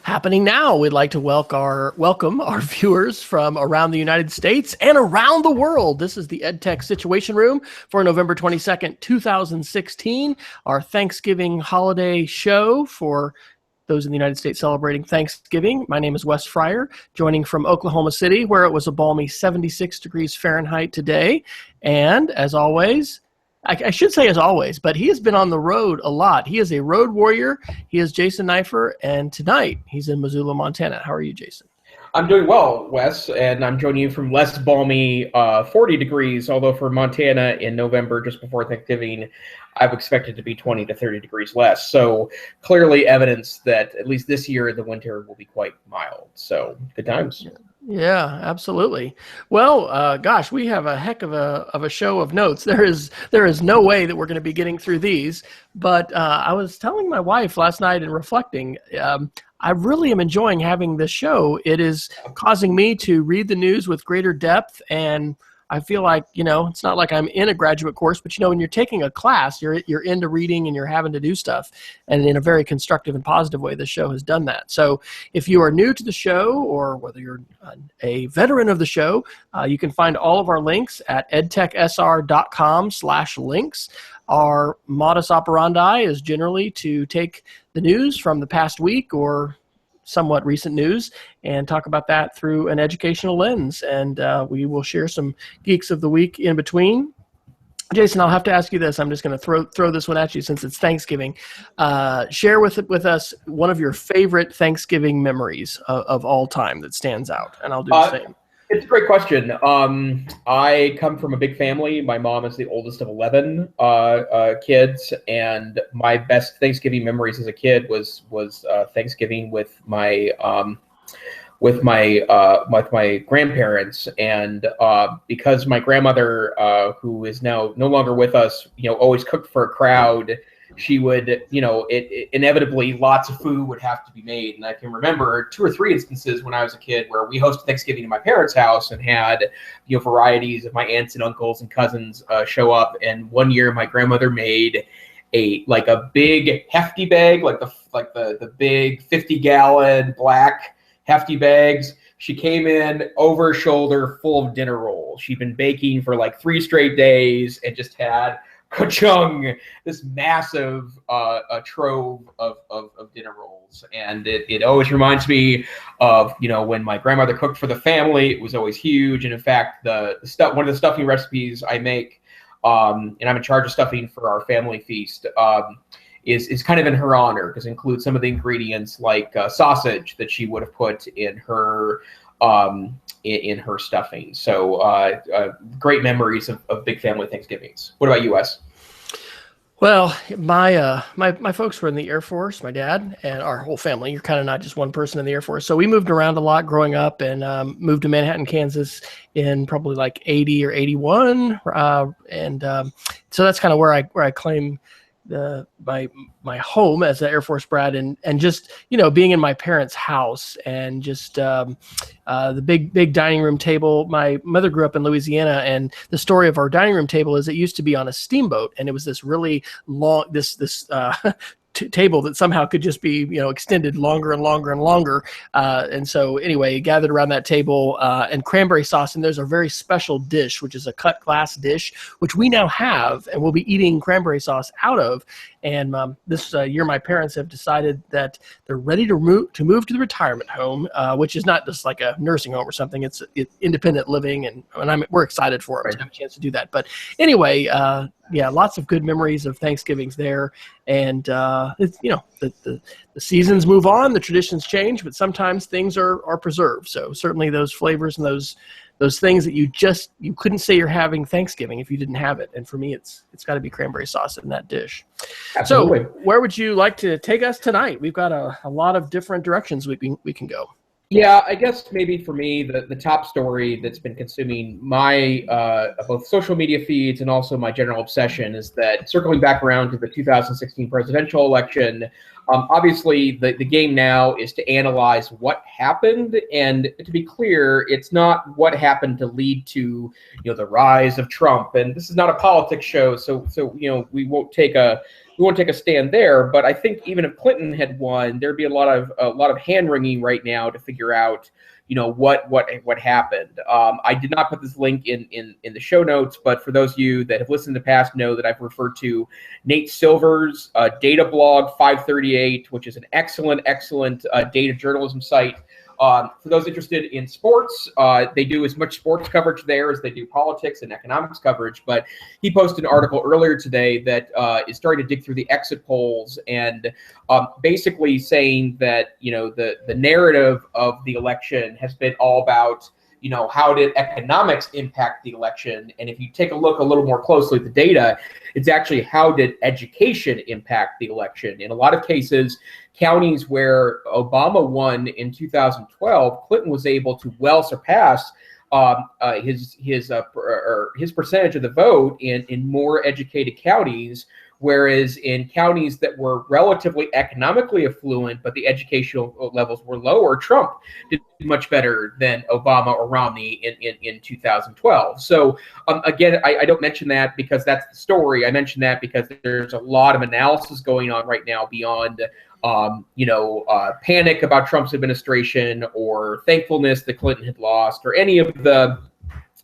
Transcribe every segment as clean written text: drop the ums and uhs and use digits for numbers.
Happening now, we'd like to welcome our viewers from around the United States and around the world. This is the EdTech Situation Room for November 22nd, 2016, our Thanksgiving holiday show for those in the United States celebrating Thanksgiving. My name is Wes Fryer, joining from Oklahoma City, where it was a balmy 76 degrees Fahrenheit today. And as always, I should say as always, but he has been on the road a lot. He is a road warrior. He is Jason Neiffer, and tonight he's in Missoula, Montana. How are you, Jason? I'm doing well, Wes, and I'm joining you from less balmy 40 degrees, although for Montana in November, just before Thanksgiving, I've expected to be 20 to 30 degrees less. So clearly evidence that at least this year the winter will be quite mild. So good times. Yeah, absolutely. Well, gosh, we have a heck of a show of notes. There is no way that we're going to be getting through these. But I was telling my wife last night and reflecting, I really am enjoying having this show. It is causing me to read the news with greater depth, and I feel like, it's not like I'm in a graduate course, but when you're taking a class, you're into reading and you're having to do stuff, and in a very constructive and positive way, the show has done that. So if you are new to the show, or whether you're a veteran of the show, you can find all of our links at edtechsr.com/links. Our modus operandi is generally to take the news from the past week or somewhat recent news and talk about that through an educational lens. And we will share some geeks of the week in between. Jason, I'll have to ask you this. I'm just going to throw this one at you since it's Thanksgiving. Share with us one of your favorite Thanksgiving memories of all time that stands out, and I'll do the same. It's a great question. I come from a big family. My mom is the oldest of 11 kids, and my best Thanksgiving memories as a kid was Thanksgiving with my grandparents, and because my grandmother, who is now no longer with us, always cooked for a crowd. She would, inevitably lots of food would have to be made. And I can remember 2 or 3 instances when I was a kid where we hosted Thanksgiving in my parents' house and had, varieties of my aunts and uncles and cousins show up. And one year my grandmother made a big hefty bag, like the big 50-gallon black hefty bags. She came in over her shoulder full of dinner rolls. She'd been baking for 3 straight days and just had ka-chung, this massive trove of dinner rolls. And it always reminds me of, when my grandmother cooked for the family, it was always huge. And in fact, one of the stuffing recipes I make, and I'm in charge of stuffing for our family feast, is kind of in her honor, because it includes some of the ingredients like sausage that she would have put in her stuffing. So great memories of big family Thanksgivings. What about you, Wes? Well, my folks were in the Air Force, my dad, and our whole family. You're kind of not just one person in the Air Force. So we moved around a lot growing up, and moved to Manhattan, Kansas in probably 80 or 81. So that's kind of where I claim my home as an Air Force brat, and just being in my parents' house, and just the big dining room table. My mother grew up in Louisiana, and the story of our dining room table is it used to be on a steamboat, and it was this really long table that somehow could just be extended longer and longer and longer, and so anyway, gathered around that table, and cranberry sauce, and there's a very special dish which is a cut glass dish which we now have and we'll be eating cranberry sauce out of. And this year my parents have decided that they're ready to move to the retirement home, which is not just like a nursing home or something. It's independent living, and we're excited for it to have a chance to do that. But anyway, yeah, lots of good memories of Thanksgivings there. And it's, the seasons move on, the traditions change, but sometimes things are preserved. So certainly those flavors and those things that you couldn't say you're having Thanksgiving if you didn't have it. And for me, it's got to be cranberry sauce in that dish. Absolutely. So where would you like to take us tonight? We've got a lot of different directions we can go. Yeah, I guess maybe for me, the top story that's been consuming my both social media feeds and also my general obsession is that, circling back around to the 2016 presidential election, obviously the game now is to analyze what happened. And to be clear, it's not what happened to lead to the rise of Trump. And this is not a politics show, so we won't take a we won't take a stand there. But I think even if Clinton had won, there'd be a lot of hand wringing right now to figure out, what happened. I did not put this link in the show notes, but for those of you that have listened in the past know that I've referred to Nate Silver's Data Blog 538, which is an excellent data journalism site. For those interested in sports, they do as much sports coverage there as they do politics and economics coverage. But he posted an article earlier today that is starting to dig through the exit polls and basically saying that, the narrative of the election has been all about, how did economics impact the election? And if you take a look a little more closely at the data, it's actually how did education impact the election? In a lot of cases, counties where Obama won in 2012, Clinton was able to well surpass his percentage of the vote in more educated counties. Whereas in counties that were relatively economically affluent, but the educational levels were lower, Trump did much better than Obama or Romney in 2012. So again, I don't mention that because that's the story. I mention that because there's a lot of analysis going on right now beyond panic about Trump's administration or thankfulness that Clinton had lost or any of the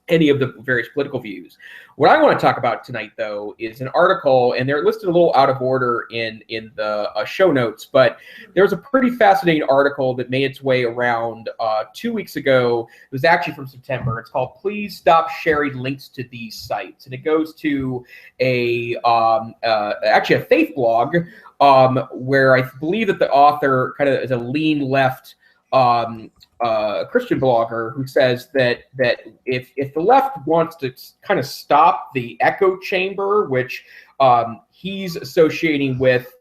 various political views. What I want to talk about tonight, though, is an article, and they're listed a little out of order in the show notes, but there's a pretty fascinating article that made its way around 2 weeks ago. It was actually from September. It's called "Please Stop Sharing Links to These Sites," and it goes to actually a faith blog where I believe that the author kind of is a lean left Christian blogger who says that if the left wants to kind of stop the echo chamber, which he's associating with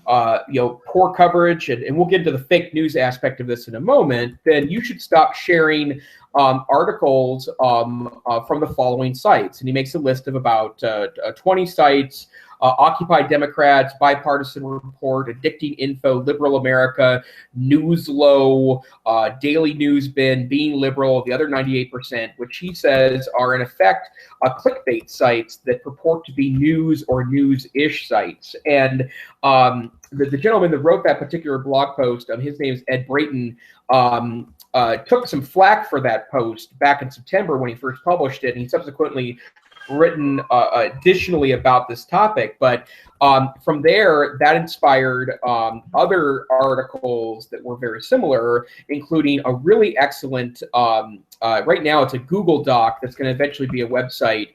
poor coverage, and we'll get into the fake news aspect of this in a moment, then you should stop sharing articles from the following sites. And he makes a list of about 20 sites: Occupy Democrats, Bipartisan Report, Addicting Info, Liberal America, Newslow, Daily News Bin, Being Liberal, the other 98%, which he says are in effect clickbait sites that purport to be news or news-ish sites. And the gentleman that wrote that particular blog post, his name is Ed Brayton, took some flack for that post back in September when he first published it, and he subsequently written additionally about this topic. But from there, that inspired other articles that were very similar, including a really excellent, right now it's a Google Doc that's going to eventually be a website.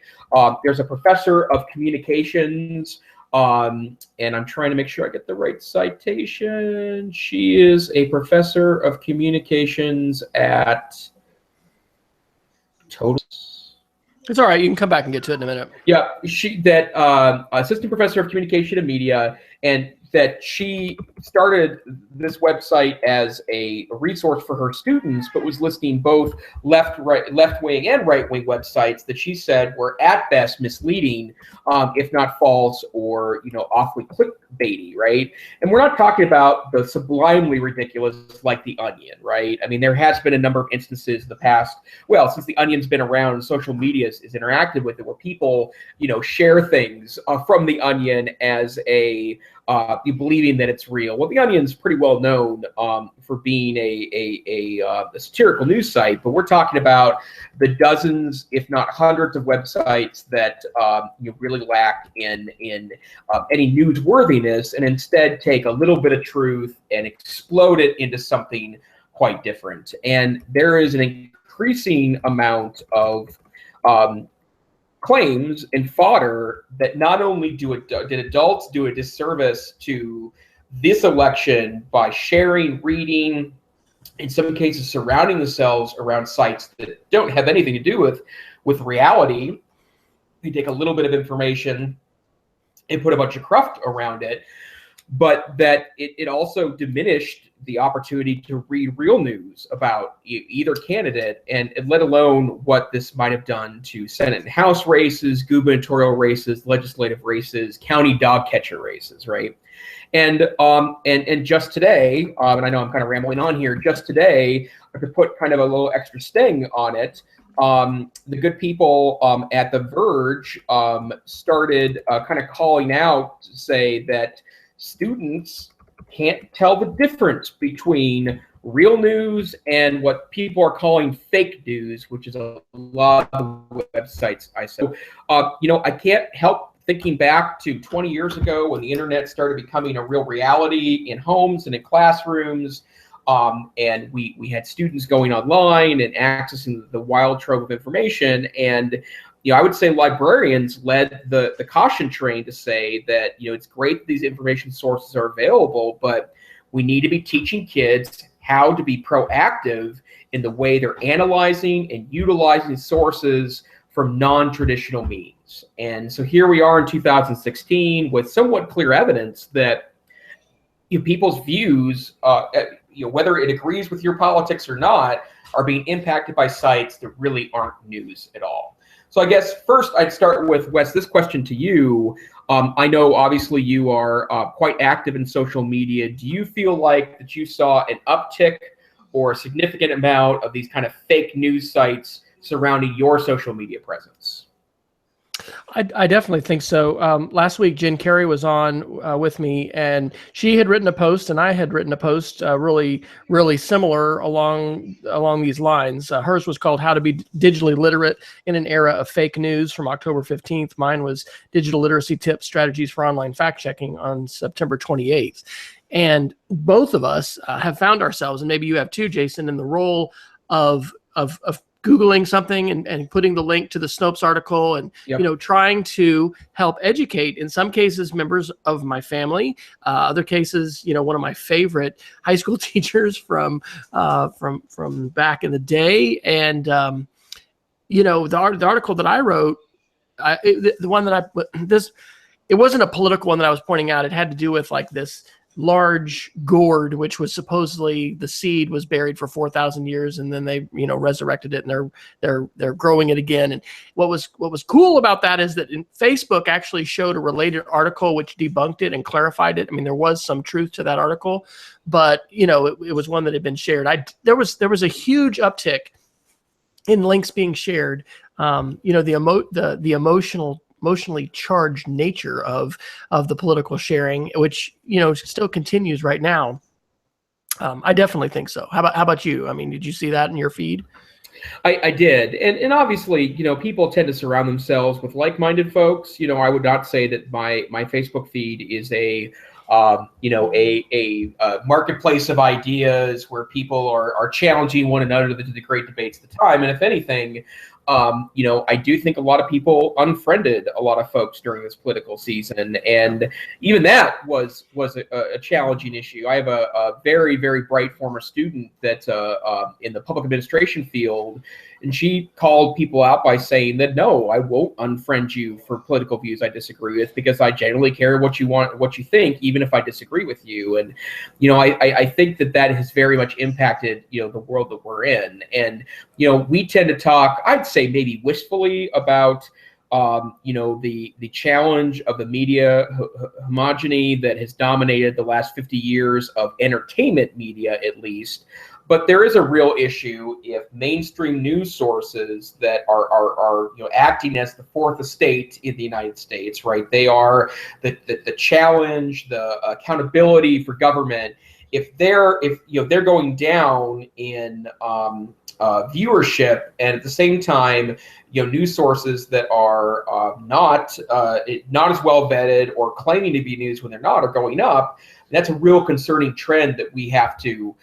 There's a professor of communications, and I'm trying to make sure I get the right citation. She is a professor of communications at Total. It's all right. You can come back and get to it in a minute. Yeah, assistant professor of communication and media, and that she started this website as a resource for her students, but was listing both left-wing and right-wing websites that she said were at best misleading, if not false or awfully clickbaity, right? And we're not talking about the sublimely ridiculous like The Onion, right? I mean, there has been a number of instances in the past, since The Onion's been around and social media is interactive with it, where people share things from The Onion as you believing that it's real. Well, The Onion's pretty well known for being a satirical news site, but we're talking about the dozens, if not hundreds, of websites that really lack in any newsworthiness, and instead take a little bit of truth and explode it into something quite different. And there is an increasing amount of claims and fodder that not only did adults do a disservice to this election by sharing, reading, in some cases surrounding themselves around sites that don't have anything to do with reality. They take a little bit of information and put a bunch of cruft around it, but that it also diminished the opportunity to read real news about either candidate, and let alone what this might have done to Senate and House races, gubernatorial races, legislative races, county dog catcher races, right? And just today, and I know I'm kind of rambling on here, just today, to put kind of a little extra sting on it, the good people at The Verge started kind of calling out to say that students can't tell the difference between real news and what people are calling fake news, which is a lot of websites I saw. I can't help thinking back to 20 years ago when the internet started becoming a real reality in homes and in classrooms. And we had students going online and accessing the wild trove of information. And I would say librarians led the caution train to say that it's great that these information sources are available, but we need to be teaching kids how to be proactive in the way they're analyzing and utilizing sources from non-traditional means. And so here we are in 2016 with somewhat clear evidence that people's views, whether it agrees with your politics or not, are being impacted by sites that really aren't news at all. So I guess first I'd start with, Wes, this question to you. I know obviously you are quite active in social media. Do you feel like that you saw an uptick or a significant amount of these kind of fake news sites surrounding your social media presence? I definitely think so. Last week, Jen Carey was on with me, and she had written a post, and I had written a post really, really similar along these lines. Hers was called "How to Be Digitally Literate in an Era of Fake News" from October 15th. Mine was "Digital Literacy Tips, Strategies for Online Fact-Checking" on September 28th. And both of us have found ourselves, and maybe you have too, Jason, in the role of Googling something and putting the link to the Snopes article and, trying to help educate, in some cases, members of my family, other cases, one of my favorite high school teachers from back in the day. And, the article that I wrote, it wasn't a political one that I was pointing out. It had to do with like this large gourd, which was supposedly the seed was buried for 4,000 years, and then they resurrected it, and they're growing it again. And what was cool about that is that Facebook actually showed a related article which debunked it and clarified it. I mean, there was some truth to that article, but it was one that had been shared. There was a huge uptick in links being shared. The emotionally charged nature of the political sharing, which still continues right now. I definitely think so. How about you? I mean, did you see that in your feed? I did, and obviously, people tend to surround themselves with like-minded folks. I would not say that my Facebook feed is a marketplace of ideas where people are challenging one another to the great debates of the time. And if anything, I do think a lot of people unfriended a lot of folks during this political season, and even that was a challenging issue. I have a very, very bright former student that's in the public administration field, and she called people out by saying that, no, I won't unfriend you for political views I disagree with, because I generally care what you want, what you think, even if I disagree with you. And, I think that has very much impacted, the world that we're in. And, we tend to talk, I'd say maybe wistfully, about, the challenge of the media homogeny that has dominated the last 50 years of entertainment media, at least. But there is a real issue if mainstream news sources that are acting as the fourth estate in the United States, right? They are the challenge, the accountability for government. If they're going down in viewership, and at the same time, news sources that are not as well vetted or claiming to be news when they're not are going up, that's a real concerning trend that we have to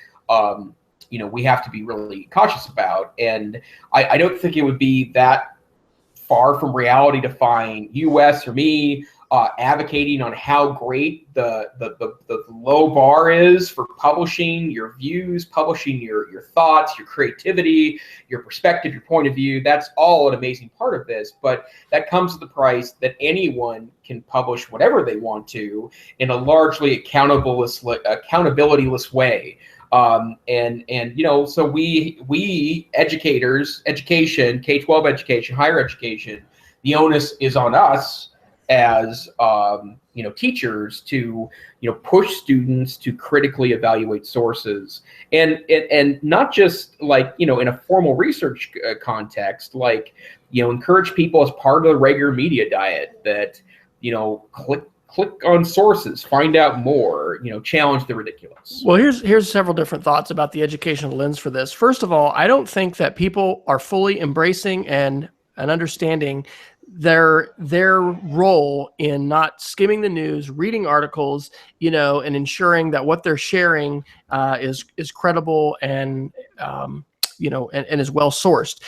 be really cautious about. And I don't think it would be that far from reality to find U.S. or me advocating on how great the low bar is for publishing your views, publishing your thoughts, your creativity, your perspective, your point of view. That's all an amazing part of this, but that comes at the price that anyone can publish whatever they want to in a largely accountability-less way. So we educators, education, K-12 education, higher education, the onus is on us as teachers to push students to critically evaluate sources, and not just like in a formal research context, like encourage people as part of the regular media diet that click on sources, find out more, challenge the ridiculous. Well, here's several different thoughts about the educational lens for this. First of all, I don't think that people are fully embracing and understanding their role in not skimming the news, reading articles, and ensuring that what they're sharing is credible and and is well sourced.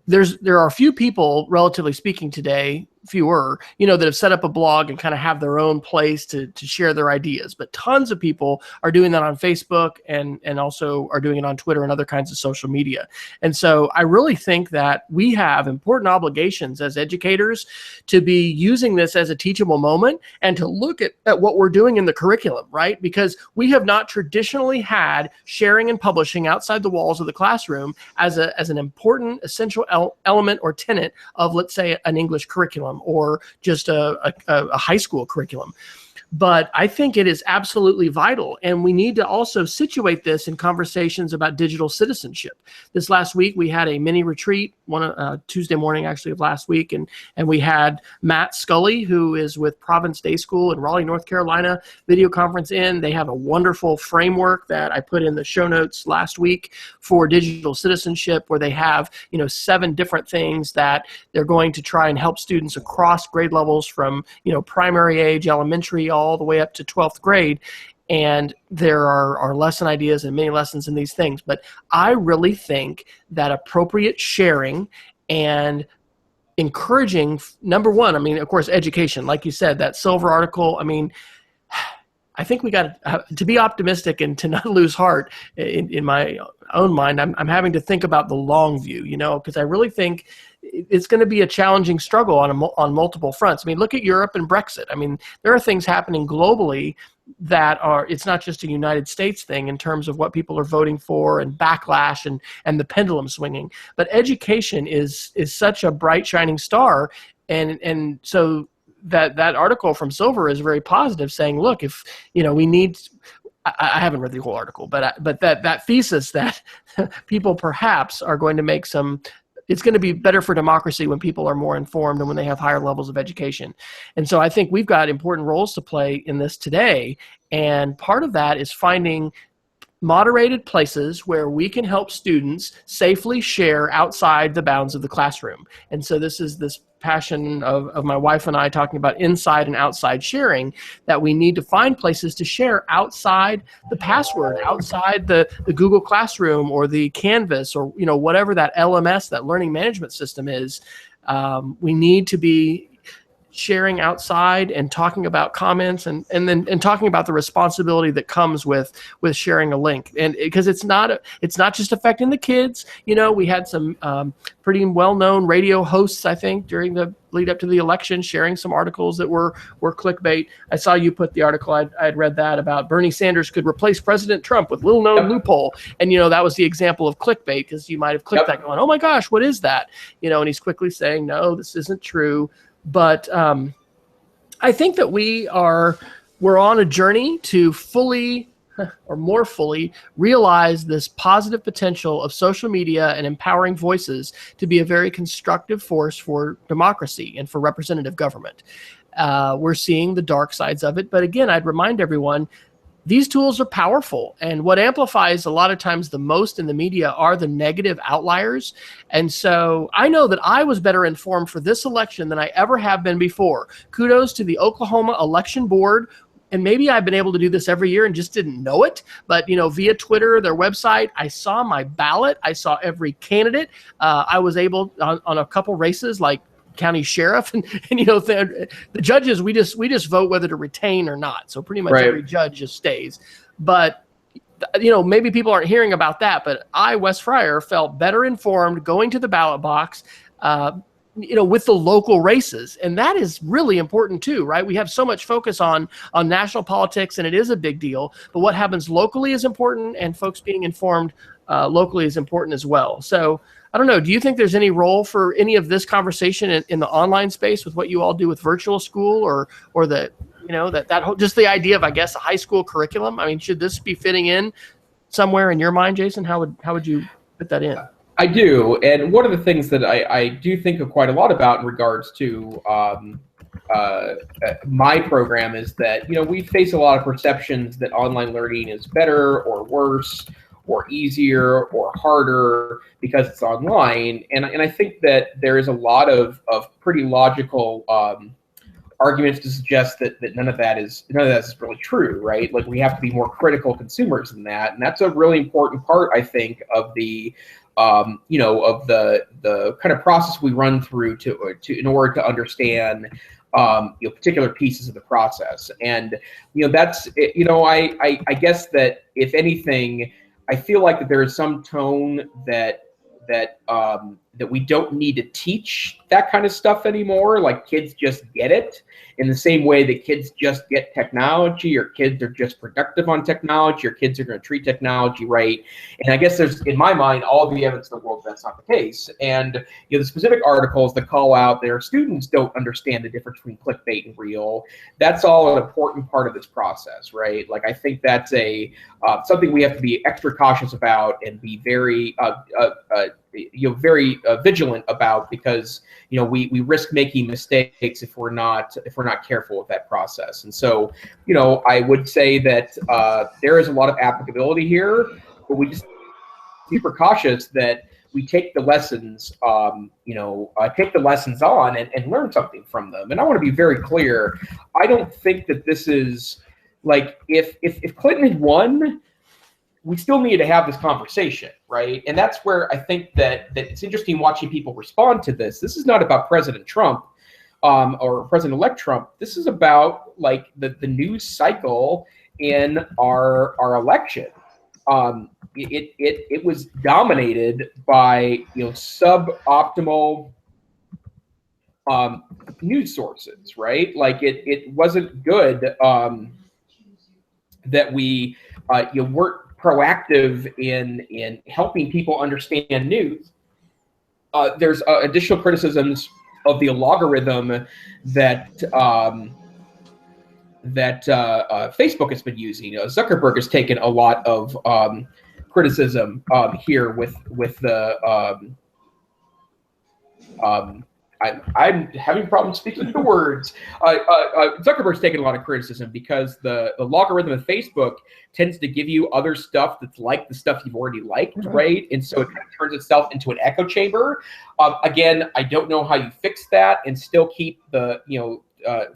There are a few people, relatively speaking today, fewer, that have set up a blog and kind of have their own place to share their ideas. But tons of people are doing that on Facebook and also are doing it on Twitter and other kinds of social media. And so I really think that we have important obligations as educators to be using this as a teachable moment and to look at what we're doing in the curriculum, right? Because we have not traditionally had sharing and publishing outside the walls of the classroom as an important, essential element or tenet of, let's say, an English curriculum or just a high school curriculum. But I think it is absolutely vital, and we need to also situate this in conversations about digital citizenship. This last week, we had a mini retreat, Tuesday morning actually of last week, and we had Matt Scully, who is with Providence Day School in Raleigh, North Carolina, video conference in. They have a wonderful framework that I put in the show notes last week for digital citizenship, where they have 7 different things that they're going to try and help students across grade levels from primary age, elementary, all the way up to 12th grade. And there are lesson ideas and many lessons in these things. But I really think that appropriate sharing and encouraging, number one, of course, education, like you said, that Silver article, I think we got to be optimistic and to not lose heart in my own mind. I'm having to think about the long view, because I really think it's going to be a challenging struggle on multiple fronts. Look at Europe and Brexit. There are things happening globally that it's not just a United States thing in terms of what people are voting for and backlash and the pendulum swinging. But education is such a bright, shining star. And so that article from Silver is very positive, saying, look, if, we need, I haven't read the whole article, but that thesis that people perhaps are going to make it's going to be better for democracy when people are more informed and when they have higher levels of education. And so I think we've got important roles to play in this today. And part of that is finding moderated places where we can help students safely share outside the bounds of the classroom. And so this is this passion of my wife and I talking about inside and outside sharing, that we need to find places to share outside the password, outside the Google Classroom or the Canvas or whatever that LMS, that learning management system is. We need to be sharing outside and talking about comments and talking about the responsibility that comes with sharing a link. And because it's not just affecting the kids. We had some pretty well-known radio hosts, I think, during the lead up to the election, sharing some articles that were clickbait. I saw you put the article, I had read that, about Bernie Sanders could replace President Trump with little-known loophole. And, that was the example of clickbait, because you might have clicked that going, oh my gosh, what is that? And he's quickly saying, no, this isn't true. But I think that we're on a journey to fully or more fully realize this positive potential of social media and empowering voices to be a very constructive force for democracy and for representative government. We're seeing the dark sides of it. But again, I'd remind everyone, these tools are powerful, and what amplifies a lot of times the most in the media are the negative outliers. And so I know that I was better informed for this election than I ever have been before. Kudos to the Oklahoma Election Board. And maybe I've been able to do this every year and just didn't know it. But, via Twitter, their website, I saw my ballot. I saw every candidate. I was able on a couple races, like county sheriff and the judges, we just vote whether to retain or not. So pretty much every judge just stays. But maybe people aren't hearing about that, but I, Wes Fryer, felt better informed going to the ballot box, with the local races. And that is really important too, right? We have so much focus on national politics, and it is a big deal, but what happens locally is important, and folks being informed locally is important as well. So I don't know, do you think there's any role for any of this conversation in the online space with what you all do with virtual school, or the, that whole, just the idea of, I guess, a high school curriculum? I mean, should this be fitting in somewhere in your mind, Jason? How would you fit that in? I do, and one of the things that I do think of quite a lot about in regards to my program is that, we face a lot of perceptions that online learning is better or worse or easier or harder because it's online, and I think that there is a lot of pretty logical arguments to suggest that none of that is really true, right? Like, we have to be more critical consumers than that, and that's a really important part, I think, of the of the kind of process we run through to in order to understand particular pieces of the process. And that's I guess that, if anything, I feel like that there is some tone that we don't need to teach that kind of stuff anymore. Like, kids just get it in the same way that kids just get technology, or kids are just productive on technology, or kids are going to treat technology right. And I guess there's, in my mind, all the evidence in the world that's not the case. And the specific articles that call out their students don't understand the difference between clickbait and real, that's all an important part of this process, right? Like, I think that's something we have to be extra cautious about and be very very vigilant about, because we risk making mistakes if we're not careful with that process. And so I would say that there is a lot of applicability here, but we just be super cautious that we take the lessons on and learn something from them. And I want to be very clear, I don't think that this is like, if Clinton had won, we still need to have this conversation, right? And that's where I think that it's interesting watching people respond to this. This is not about President Trump or President-elect Trump. This is about, like, the news cycle in our election. It was dominated by suboptimal news sources, right? Like, it wasn't good that we weren't proactive in helping people understand news. There's additional criticisms of the algorithm that Facebook has been using. Zuckerberg has taken a lot of criticism here with the I'm having problems speaking the words. Zuckerberg's taken a lot of criticism because the logarithm of Facebook tends to give you other stuff that's like the stuff you've already liked, right? And so it kind of turns itself into an echo chamber. Again, I don't know how you fix that and still keep the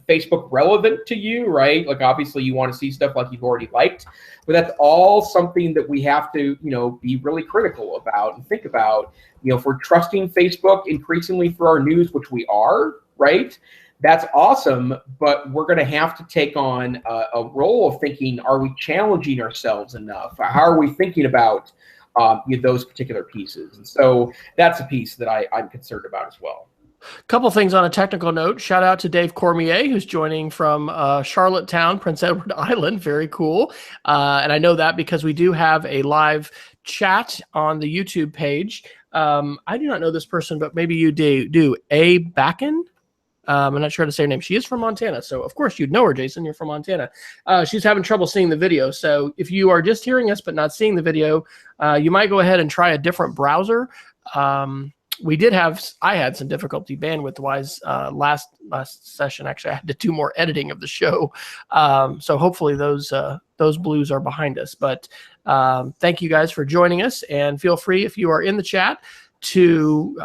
Facebook relevant to you, right? Like, obviously you want to see stuff like you've already liked, but that's all something that we have to, be really critical about and think about. If we're trusting Facebook increasingly for our news, which we are, right? That's awesome, but we're going to have to take on a role of thinking, are we challenging ourselves enough? How are we thinking about those particular pieces? And so that's a piece that I'm concerned about as well. Couple things on a technical note. Shout out to Dave Cormier, who's joining from Charlottetown, Prince Edward Island. Very cool. And I know that because we do have a live chat on the YouTube page. I do not know this person, but maybe you do. A. Backen? I'm not sure how to say her name. She is from Montana, so of course you'd know her, Jason. You're from Montana. She's having trouble seeing the video, so if you are just hearing us but not seeing the video, you might go ahead and try a different browser. I had some difficulty bandwidth-wise last session. Actually, I had to do more editing of the show, so hopefully those blues are behind us. But thank you guys for joining us, and feel free, if you are in the chat, to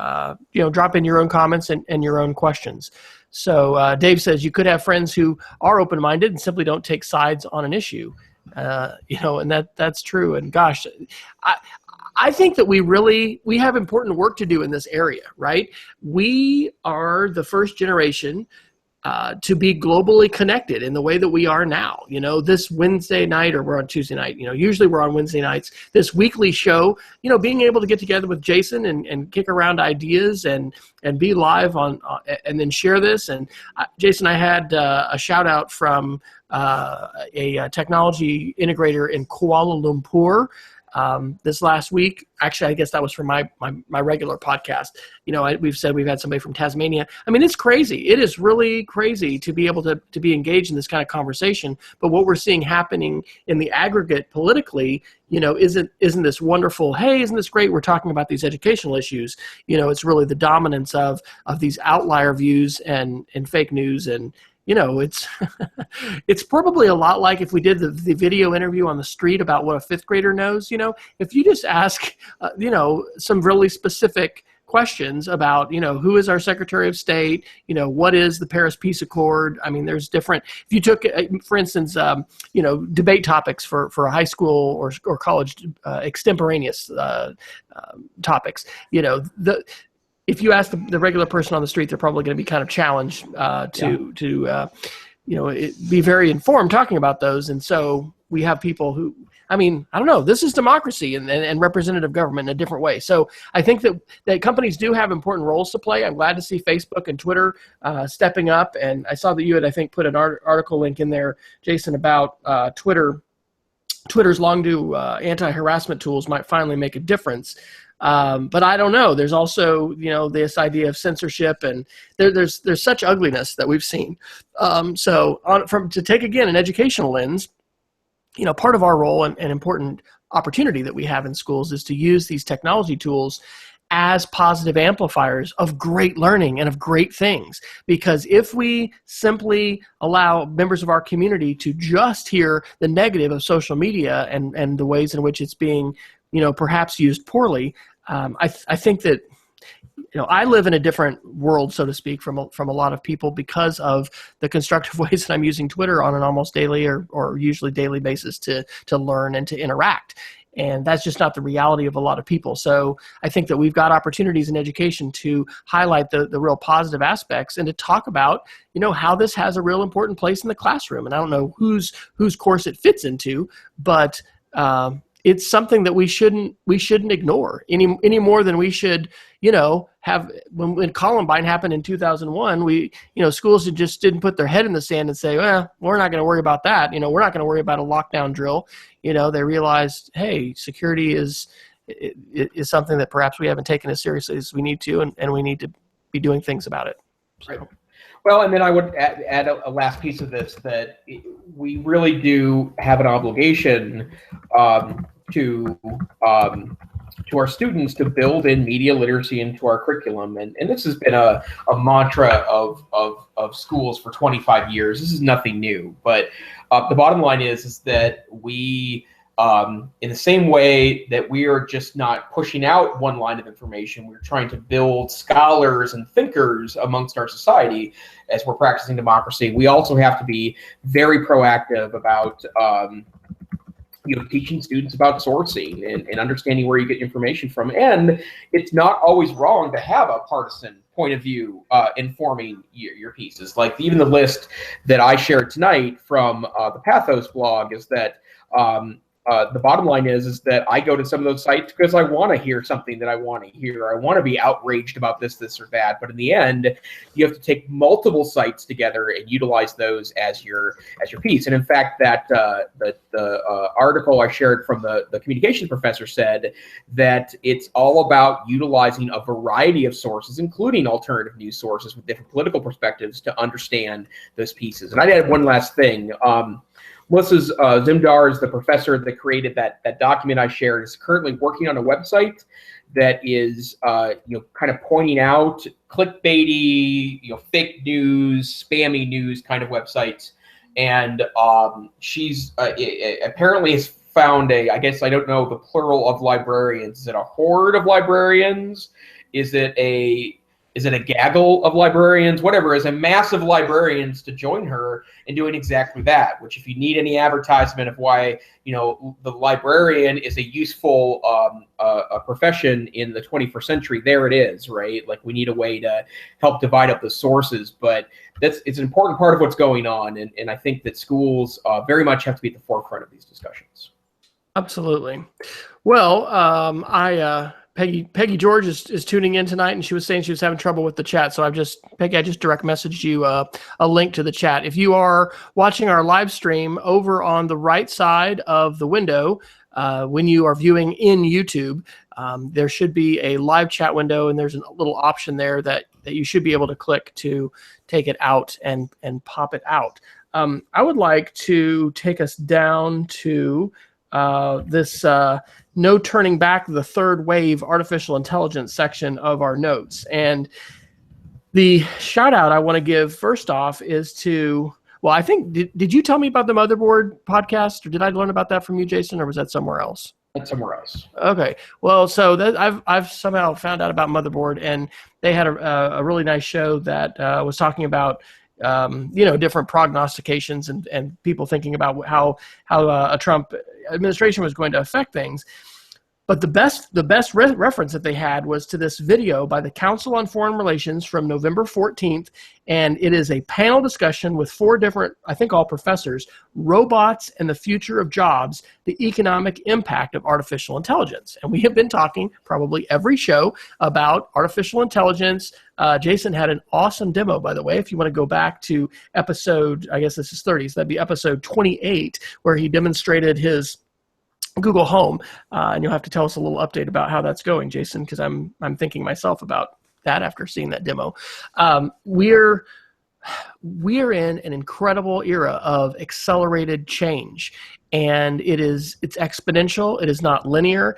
drop in your own comments and your own questions. So Dave says you could have friends who are open-minded and simply don't take sides on an issue, and that's true. And gosh, I think that we have important work to do in this area, right? We are the first generation to be globally connected in the way that we are now. You know, this Wednesday night, or we're on Tuesday night, you know, usually we're on Wednesday nights, this weekly show, you know, being able to get together with Jason and kick around ideas and be live on and then share this. And Jason, I had a shout out from a technology integrator in Kuala Lumpur this last week. Actually, I guess that was from my regular podcast. You know, we've said we've had somebody from Tasmania. I mean, it's crazy. It is really crazy to be able to be engaged in this kind of conversation. But what we're seeing happening in the aggregate politically, you know, isn't this wonderful? Hey, isn't this great? We're talking about these educational issues. You know, it's really the dominance of these outlier views and fake news. And you know, it's it's probably a lot like if we did the video interview on the street about what a fifth grader knows. You know, if you just ask, you know, some really specific questions about, you know, who is our Secretary of State, you know, what is the Paris Peace Accord? I mean, there's different, if you took, for instance, you know, debate topics for a high school or college extemporaneous topics, you know, if you ask the regular person on the street, they're probably going to be kind of challenged to you know, be very informed talking about those. And so we have people who, I mean, I don't know, this is democracy and representative government in a different way. So I think that companies do have important roles to play. I'm glad to see Facebook and Twitter stepping up. And I saw that you had, I think, put an article link in there, Jason, about Twitter's long-due anti-harassment tools might finally make a difference. But I don't know. There's also, you know, this idea of censorship, and there's such ugliness that we've seen. So to take again an educational lens, you know, part of our role and important opportunity that we have in schools is to use these technology tools as positive amplifiers of great learning and of great things. Because if we simply allow members of our community to just hear the negative of social media and the ways in which it's being, you know, perhaps used poorly, I think that, you know, I live in a different world, so to speak, from a lot of people because of the constructive ways that I'm using Twitter on an almost daily or usually daily basis to learn and to interact. And that's just not the reality of a lot of people. So I think that we've got opportunities in education to highlight the real positive aspects and to talk about, you know, how this has a real important place in the classroom. And I don't know whose course it fits into, but it's something that we shouldn't ignore any more than we should, you know, have when Columbine happened in 2001, you know, schools just didn't put their head in the sand and say, well, we're not going to worry about that. You know, we're not going to worry about a lockdown drill. You know, they realized, hey, security is something that perhaps we haven't taken as seriously as we need to, and we need to be doing things about it. So. Right. Well, and then I would add a last piece of this, that we really do have an obligation to our students to build in media literacy into our curriculum. And this has been a mantra of schools for 25 years. This is nothing new. But the bottom line is that we, in the same way that we are just not pushing out one line of information, we're trying to build scholars and thinkers amongst our society as we're practicing democracy. We also have to be very proactive about you know, teaching students about sourcing and understanding where you get information from. And it's not always wrong to have a partisan point of view informing your pieces. Like even the list that I shared tonight from the Pathos blog is that the bottom line is that I go to some of those sites because I want to hear something that I want to hear. I want to be outraged about this or that. But in the end, you have to take multiple sites together and utilize those as your piece. And in fact, that the article I shared from the communications professor said that it's all about utilizing a variety of sources, including alternative news sources with different political perspectives, to understand those pieces. And I'd add one last thing. Melissa Zimdar is the professor that created that document I shared, is currently working on a website that is you know, kind of pointing out clickbaity, you know, fake news, spammy news kind of websites. And she's apparently has found I guess I don't know the plural of librarians. Is it a horde of librarians? Is it a gaggle of librarians? Whatever, is a mass of librarians to join her in doing exactly that. Which, if you need any advertisement of why, you know, the librarian is a useful a profession in the 21st century, there it is, right? Like, we need a way to help divide up the sources, but it's an important part of what's going on, and I think that schools very much have to be at the forefront of these discussions. Absolutely. Well, Peggy George is tuning in tonight, and she was saying she was having trouble with the chat. So Peggy, I just direct messaged you a link to the chat. If you are watching our live stream, over on the right side of the window, when you are viewing in YouTube, there should be a live chat window, and there's a little option there that you should be able to click to take it out and pop it out. I would like to take us down to this no turning back, the third wave artificial intelligence section of our notes. And the shout out I want to give first off is to, well, I think, did you tell me about the Motherboard podcast, or did I learn about that from you, Jason, or was that somewhere else? That's somewhere else. Okay. Well, so I've somehow found out about Motherboard, and they had a really nice show that was talking about different prognostications and people thinking about how a Trump administration was going to affect things. But the best reference that they had was to this video by the Council on Foreign Relations from November 14th, and it is a panel discussion with 4 different, I think all professors, robots and the future of jobs, the economic impact of artificial intelligence. And we have been talking probably every show about artificial intelligence. Jason had an awesome demo, by the way, if you want to go back to episode, I guess this is 30, so that'd be episode 28, where he demonstrated his Google Home, and you'll have to tell us a little update about how that's going, Jason, because I'm thinking myself about that after seeing that demo. We're in an incredible era of accelerated change, and it's exponential. It is not linear.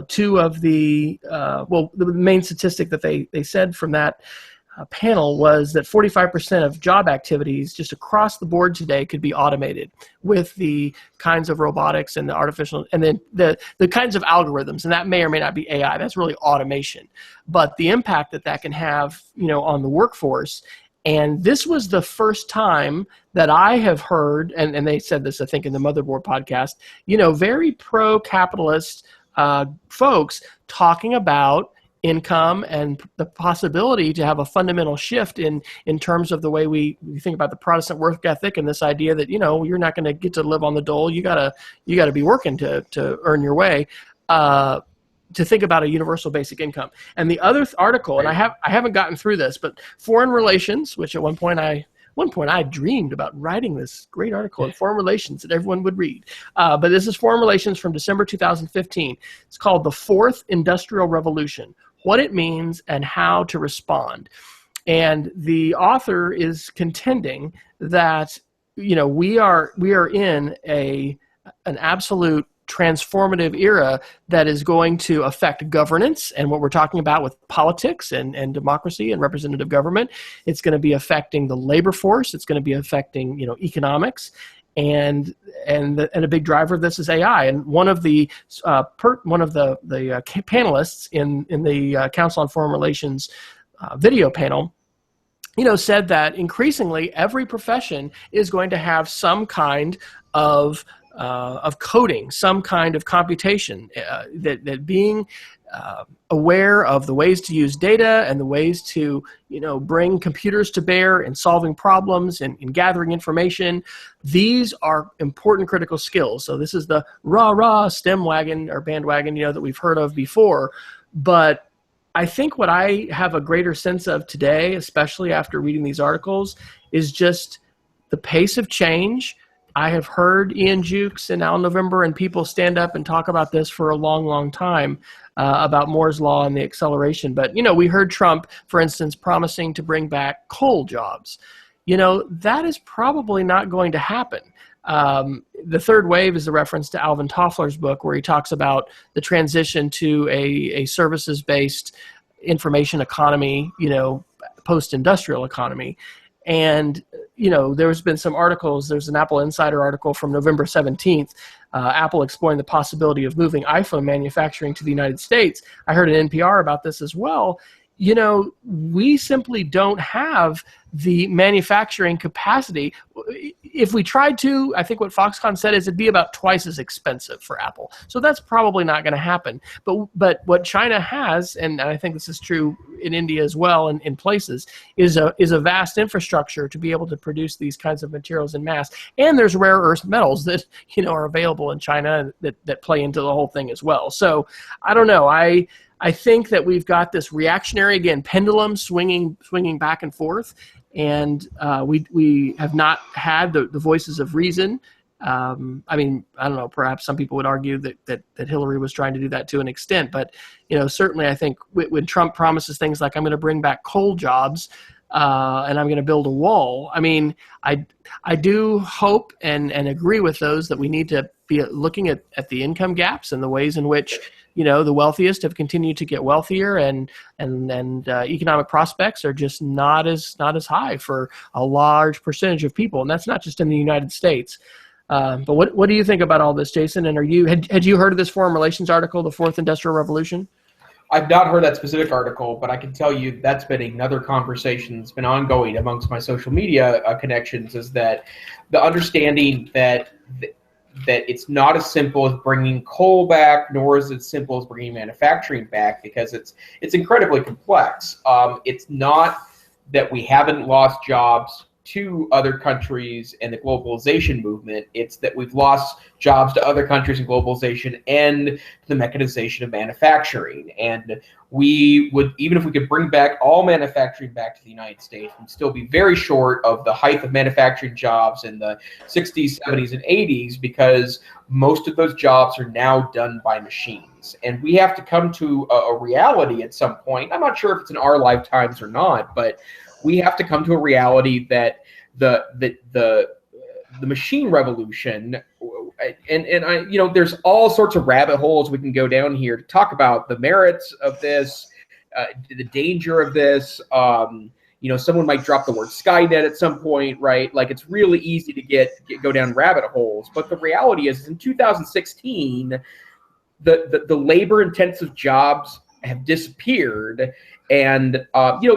Two of the main statistic that they said from that panel was that 45% of job activities just across the board today could be automated with the kinds of robotics and the artificial, and then the kinds of algorithms, and that may or may not be AI. That's really automation, but the impact that can have, on the workforce. And this was the first time that I have heard, and they said this, I think, in the Motherboard podcast, very pro-capitalist folks talking about income and the possibility to have a fundamental shift in terms of the way we think about the Protestant work ethic, and this idea that you're not going to get to live on the dole. You gotta be working to earn your way. To think about a universal basic income. And the other article, and I haven't gotten through this, but Foreign Relations, which at one point I dreamed about writing this great article in Foreign Relations that everyone would read. But this is Foreign Relations from December 2015. It's called The Fourth Industrial Revolution: What It Means and How to Respond. And the author is contending that we are in an absolute transformative era that is going to affect governance and what we're talking about with politics and democracy and representative government. It's going to be affecting the labor force. It's going to be affecting economics, and a big driver of this is AI. And one of the panelists in the Council on Foreign Relations video panel, said that increasingly every profession is going to have some kind of coding, some kind of computation, that being aware of the ways to use data and the ways to bring computers to bear in solving problems and in gathering information. These are important critical skills. So this is the rah STEM wagon or bandwagon that we've heard of before. But I think what I have a greater sense of today, especially after reading these articles, is just the pace of change. I have heard Ian Jukes and Al November and people stand up and talk about this for a long, long time, about Moore's Law and the acceleration. But, we heard Trump, for instance, promising to bring back coal jobs. That is probably not going to happen. The third wave is a reference to Alvin Toffler's book, where he talks about the transition to a services-based information economy, post-industrial economy. And, there's been some articles. There's an Apple Insider article from November 17th, Apple exploring the possibility of moving iPhone manufacturing to the United States. I heard an NPR about this as well. We simply don't have the manufacturing capacity. If we tried to, I think what Foxconn said is it'd be about twice as expensive for Apple. So that's probably not going to happen. But what China has, and I think this is true in India as well, and in places, is a vast infrastructure to be able to produce these kinds of materials in mass. And there's rare earth metals that are available in China that play into the whole thing as well. So I don't know. I think that we've got this reactionary, again, pendulum swinging back and forth, and we have not had the voices of reason. I mean, I don't know, perhaps some people would argue that Hillary was trying to do that to an extent, but certainly I think when Trump promises things like, I'm going to bring back coal jobs and I'm going to build a wall, I mean, I do hope and agree with those that we need to be looking at the income gaps and the ways in which the wealthiest have continued to get wealthier, and economic prospects are just not as high for a large percentage of people, and that's not just in the United States. But what do you think about all this, Jason? And had you heard of this Foreign Relations article, The Fourth Industrial Revolution? I've not heard that specific article, but I can tell you that's been another conversation that's been ongoing amongst my social media connections, is that the understanding that it's not as simple as bringing coal back, nor is it as simple as bringing manufacturing back, because it's incredibly complex. It's not that we haven't lost jobs to other countries and the globalization movement. It's that we've lost jobs to other countries and globalization and the mechanization of manufacturing. And we would, even if we could bring back all manufacturing back to the United States, we'd still be very short of the height of manufacturing jobs in the 60s, 70s, and 80s, because most of those jobs are now done by machines. And we have to come to a reality at some point. I'm not sure if it's in our lifetimes or not, but we have to come to a reality that the machine revolution, and I, there's all sorts of rabbit holes we can go down here to talk about the merits of this, the danger of this. Someone might drop the word Skynet at some point, right? Like, it's really easy to go down rabbit holes. But the reality is, in 2016, the labor-intensive jobs have disappeared. And,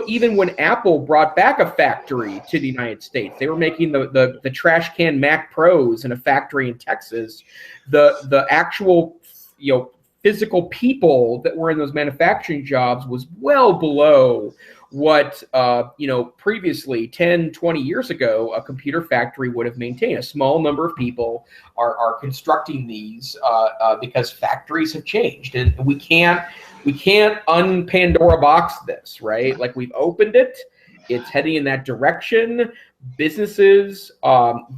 even when Apple brought back a factory to the United States, they were making the trash can Mac Pros in a factory in Texas. The actual, physical people that were in those manufacturing jobs was well below what, previously 10, 20 years ago, a computer factory would have maintained. A small number of people are constructing these because factories have changed. And we can't un-Pandora box this, right? Like, we've opened it. It's heading in that direction. Businesses,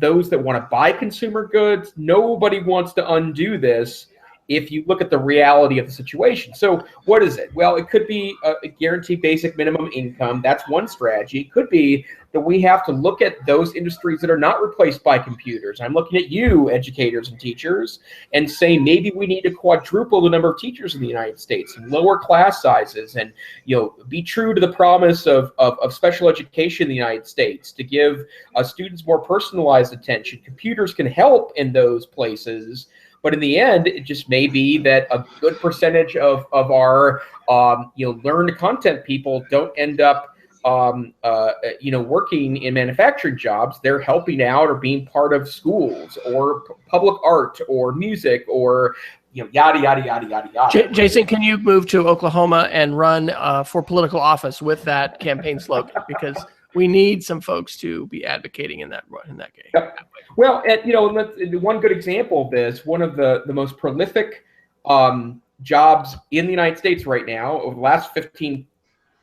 those that want to buy consumer goods, nobody wants to undo this if you look at the reality of the situation. So what is it? Well, it could be a guaranteed basic minimum income. That's one strategy. It could be that we have to look at those industries that are not replaced by computers. I'm looking at you, educators and teachers, and say maybe we need to quadruple the number of teachers in the United States and lower class sizes, and be true to the promise of special education in the United States, to give students more personalized attention. Computers can help in those places. But in the end, it just may be that a good percentage of our learned content people don't end up working in manufacturing jobs. They're helping out or being part of schools or public art or music or yada yada yada yada yada. Jason, can you move to Oklahoma and run for political office with that campaign slogan? Because we need some folks to be advocating in that game. Yep. Well, one good example of this, one of the most prolific jobs in the United States right now over the last 15,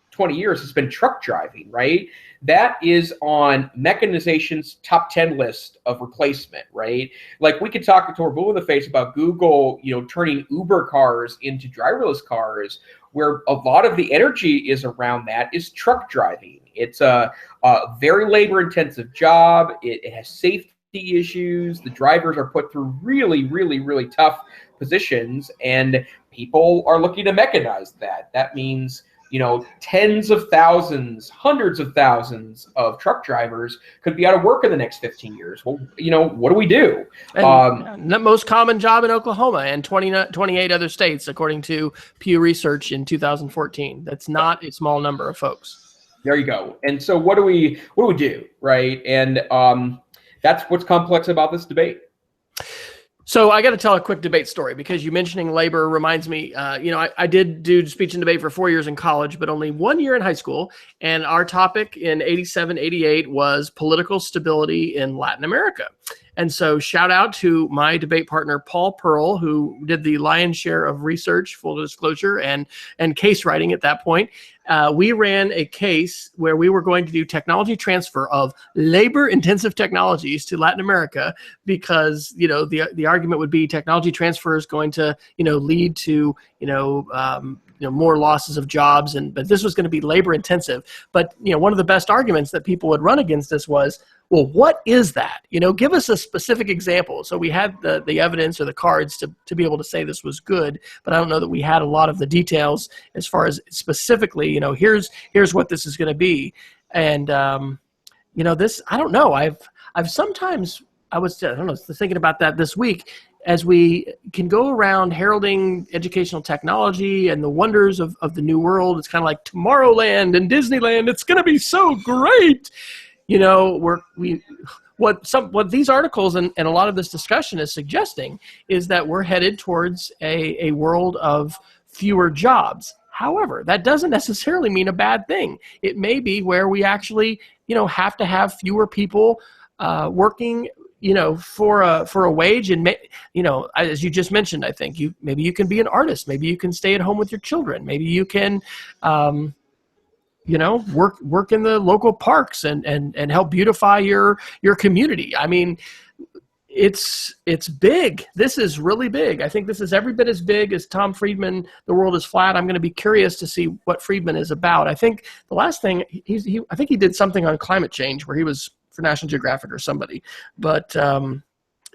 20 years has been truck driving, right? That is on mechanization's top 10 list of replacement, right? Like, we could talk to our blue in the face about Google, turning Uber cars into driverless cars, where a lot of the energy is around that is truck driving. It's a very labor-intensive job. It has safety issues. The drivers are put through really, really, really tough positions, and people are looking to mechanize that. That means, tens of thousands, hundreds of thousands of truck drivers could be out of work in the next 15 years. Well, what do we do? The most common job in Oklahoma and 28 other states, according to Pew Research in 2014. That's not a small number of folks. There you go. And so what do we do, right? And that's what's complex about this debate. So I got to tell a quick debate story because you mentioning labor reminds me, I did do speech and debate for 4 years in college, but only 1 year in high school. And our topic in 87, 88 was political stability in Latin America. And so shout out to my debate partner, Paul Pearl, who did the lion's share of research, full disclosure, and case writing at that point. We ran a case where we were going to do technology transfer of labor-intensive technologies to Latin America because, the argument would be technology transfer is going to, lead to, more losses of jobs, but this was going to be labor-intensive. But, one of the best arguments that people would run against this was, well, what is that? Give us a specific example. So we had the evidence or the cards to be able to say this was good, but I don't know that we had a lot of the details as far as specifically, here's what this is going to be. And, this, I don't know. I've sometimes, I was thinking about that this week as we can go around heralding educational technology and the wonders of the new world. It's kind of like Tomorrowland and Disneyland. It's going to be so great. What these articles and a lot of this discussion is suggesting is that we're headed towards a world of fewer jobs. However, that doesn't necessarily mean a bad thing. It may be where we actually, have to have fewer people working, for a wage. And, as you just mentioned, I think maybe you can be an artist. Maybe you can stay at home with your children. Maybe you can, work in the local parks and help beautify your community. I mean, it's big. This is really big. I think this is every bit as big as Tom Friedman, The World is Flat. I'm going to be curious to see what Friedman is about. I think the last thing I think he did something on climate change where he was for National Geographic or somebody, but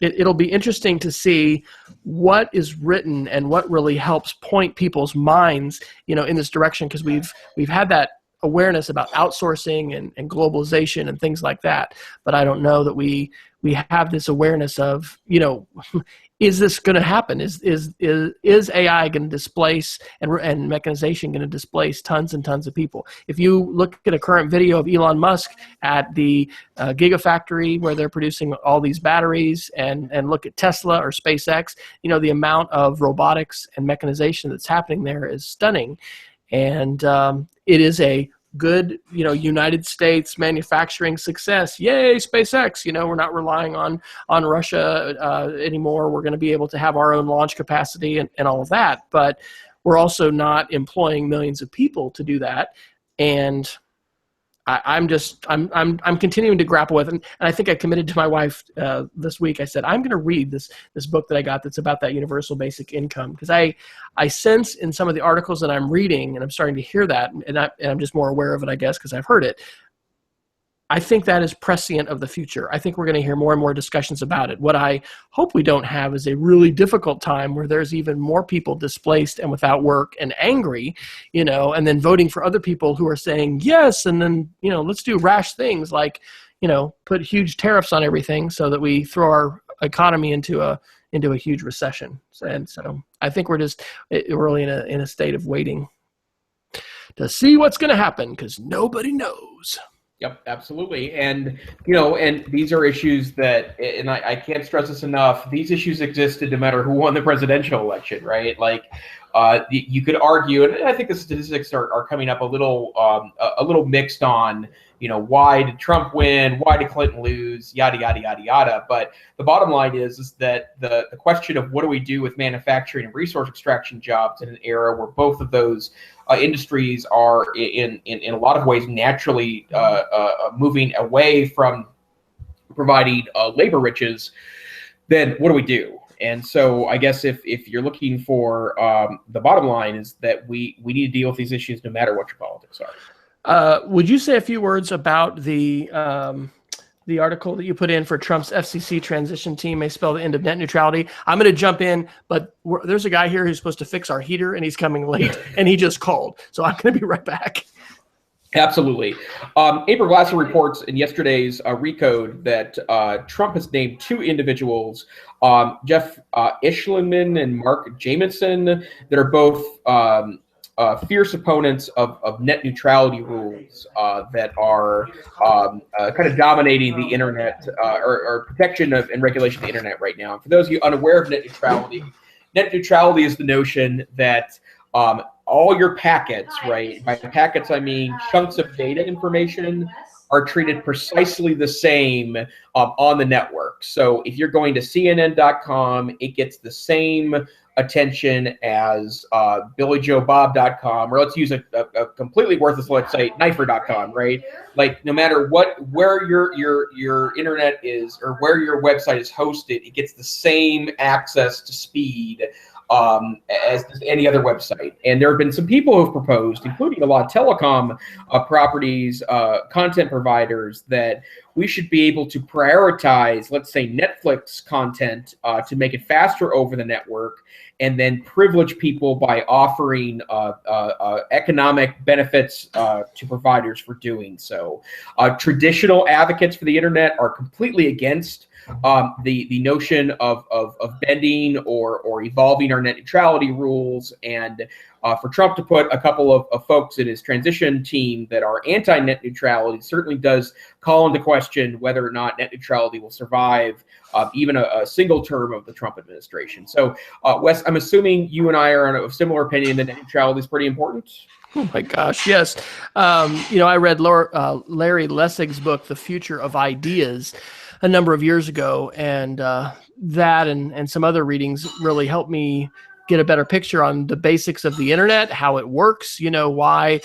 it'll be interesting to see what is written and what really helps point people's minds, in this direction, because we've had that awareness about outsourcing and globalization and things like that. But I don't know that we have this awareness of, is this going to happen? Is AI going to displace and mechanization going to displace tons and tons of people? If you look at a current video of Elon Musk at the Gigafactory where they're producing all these batteries and look at Tesla or SpaceX, the amount of robotics and mechanization that's happening there is stunning. And it is a good, United States manufacturing success. Yay, SpaceX! We're not relying on Russia anymore. We're going to be able to have our own launch capacity and all of that. But we're also not employing millions of people to do that. And I'm continuing to grapple with, and I think I committed to my wife this week. I said, I'm going to read this book that I got that's about that universal basic income, because I sense in some of the articles that I'm reading, and I'm starting to hear that, and I'm just more aware of it, I guess, because I've heard it. I think that is prescient of the future. I think we're going to hear more and more discussions about it. What I hope we don't have is a really difficult time where there's even more people displaced and without work and angry, and then voting for other people who are saying yes, and then, let's do rash things like, put huge tariffs on everything so that we throw our economy into a huge recession. And so I think we're really in a state of waiting to see what's going to happen, because nobody knows. Yep, absolutely. And, and these are issues that, and I can't stress this enough, these issues existed no matter who won the presidential election, right? Like, you could argue, and I think the statistics are coming up a little mixed on, why did Trump win? Why did Clinton lose? Yada, yada, yada, yada. But the bottom line is that the question of what do we do with manufacturing and resource extraction jobs in an era where both of those industries are in a lot of ways naturally moving away from providing labor riches, then what do we do? And so I guess if you're looking for the bottom line is that we need to deal with these issues no matter what your politics are. Would you say a few words about the article that you put in for Trump's FCC transition team may spell the end of net neutrality? I'm going to jump in, but there's a guy here who's supposed to fix our heater, and he's coming late, and he just called. So I'm going to be right back. Absolutely. April Glasser reports in yesterday's Recode that Trump has named two individuals, Jeff Ishleman and Mark Jamieson, that are both fierce opponents of net neutrality rules that are kind of dominating the internet or protection of and regulation of the internet right now. And for those of you unaware of net neutrality is the notion that all your packets, right? By packets, I mean chunks of data information, are treated precisely the same on the network. So if you're going to CNN.com, it gets the same attention as BillyJoeBob.com, or let's use a completely worthless website, Knifer.com, right? Like no matter where your internet is or where your website is hosted, it gets the same access to speed as any other website. And there have been some people who have proposed, including a lot of telecom properties, content providers, that we should be able to prioritize, let's say, Netflix content to make it faster over the network, and then privilege people by offering economic benefits to providers for doing so. Traditional advocates for the internet are completely against the notion of bending or evolving our net neutrality rules, and for Trump to put a couple of folks in his transition team that are anti-net neutrality certainly does call into question whether or not net neutrality will survive even a single term of the Trump administration. So, Wes, I'm assuming you and I are on a similar opinion that net neutrality is pretty important. Oh my gosh, yes. I read Larry Lessig's book, The Future of Ideas, a number of years ago, and that and some other readings really helped me get a better picture on the basics of the internet, how it works, why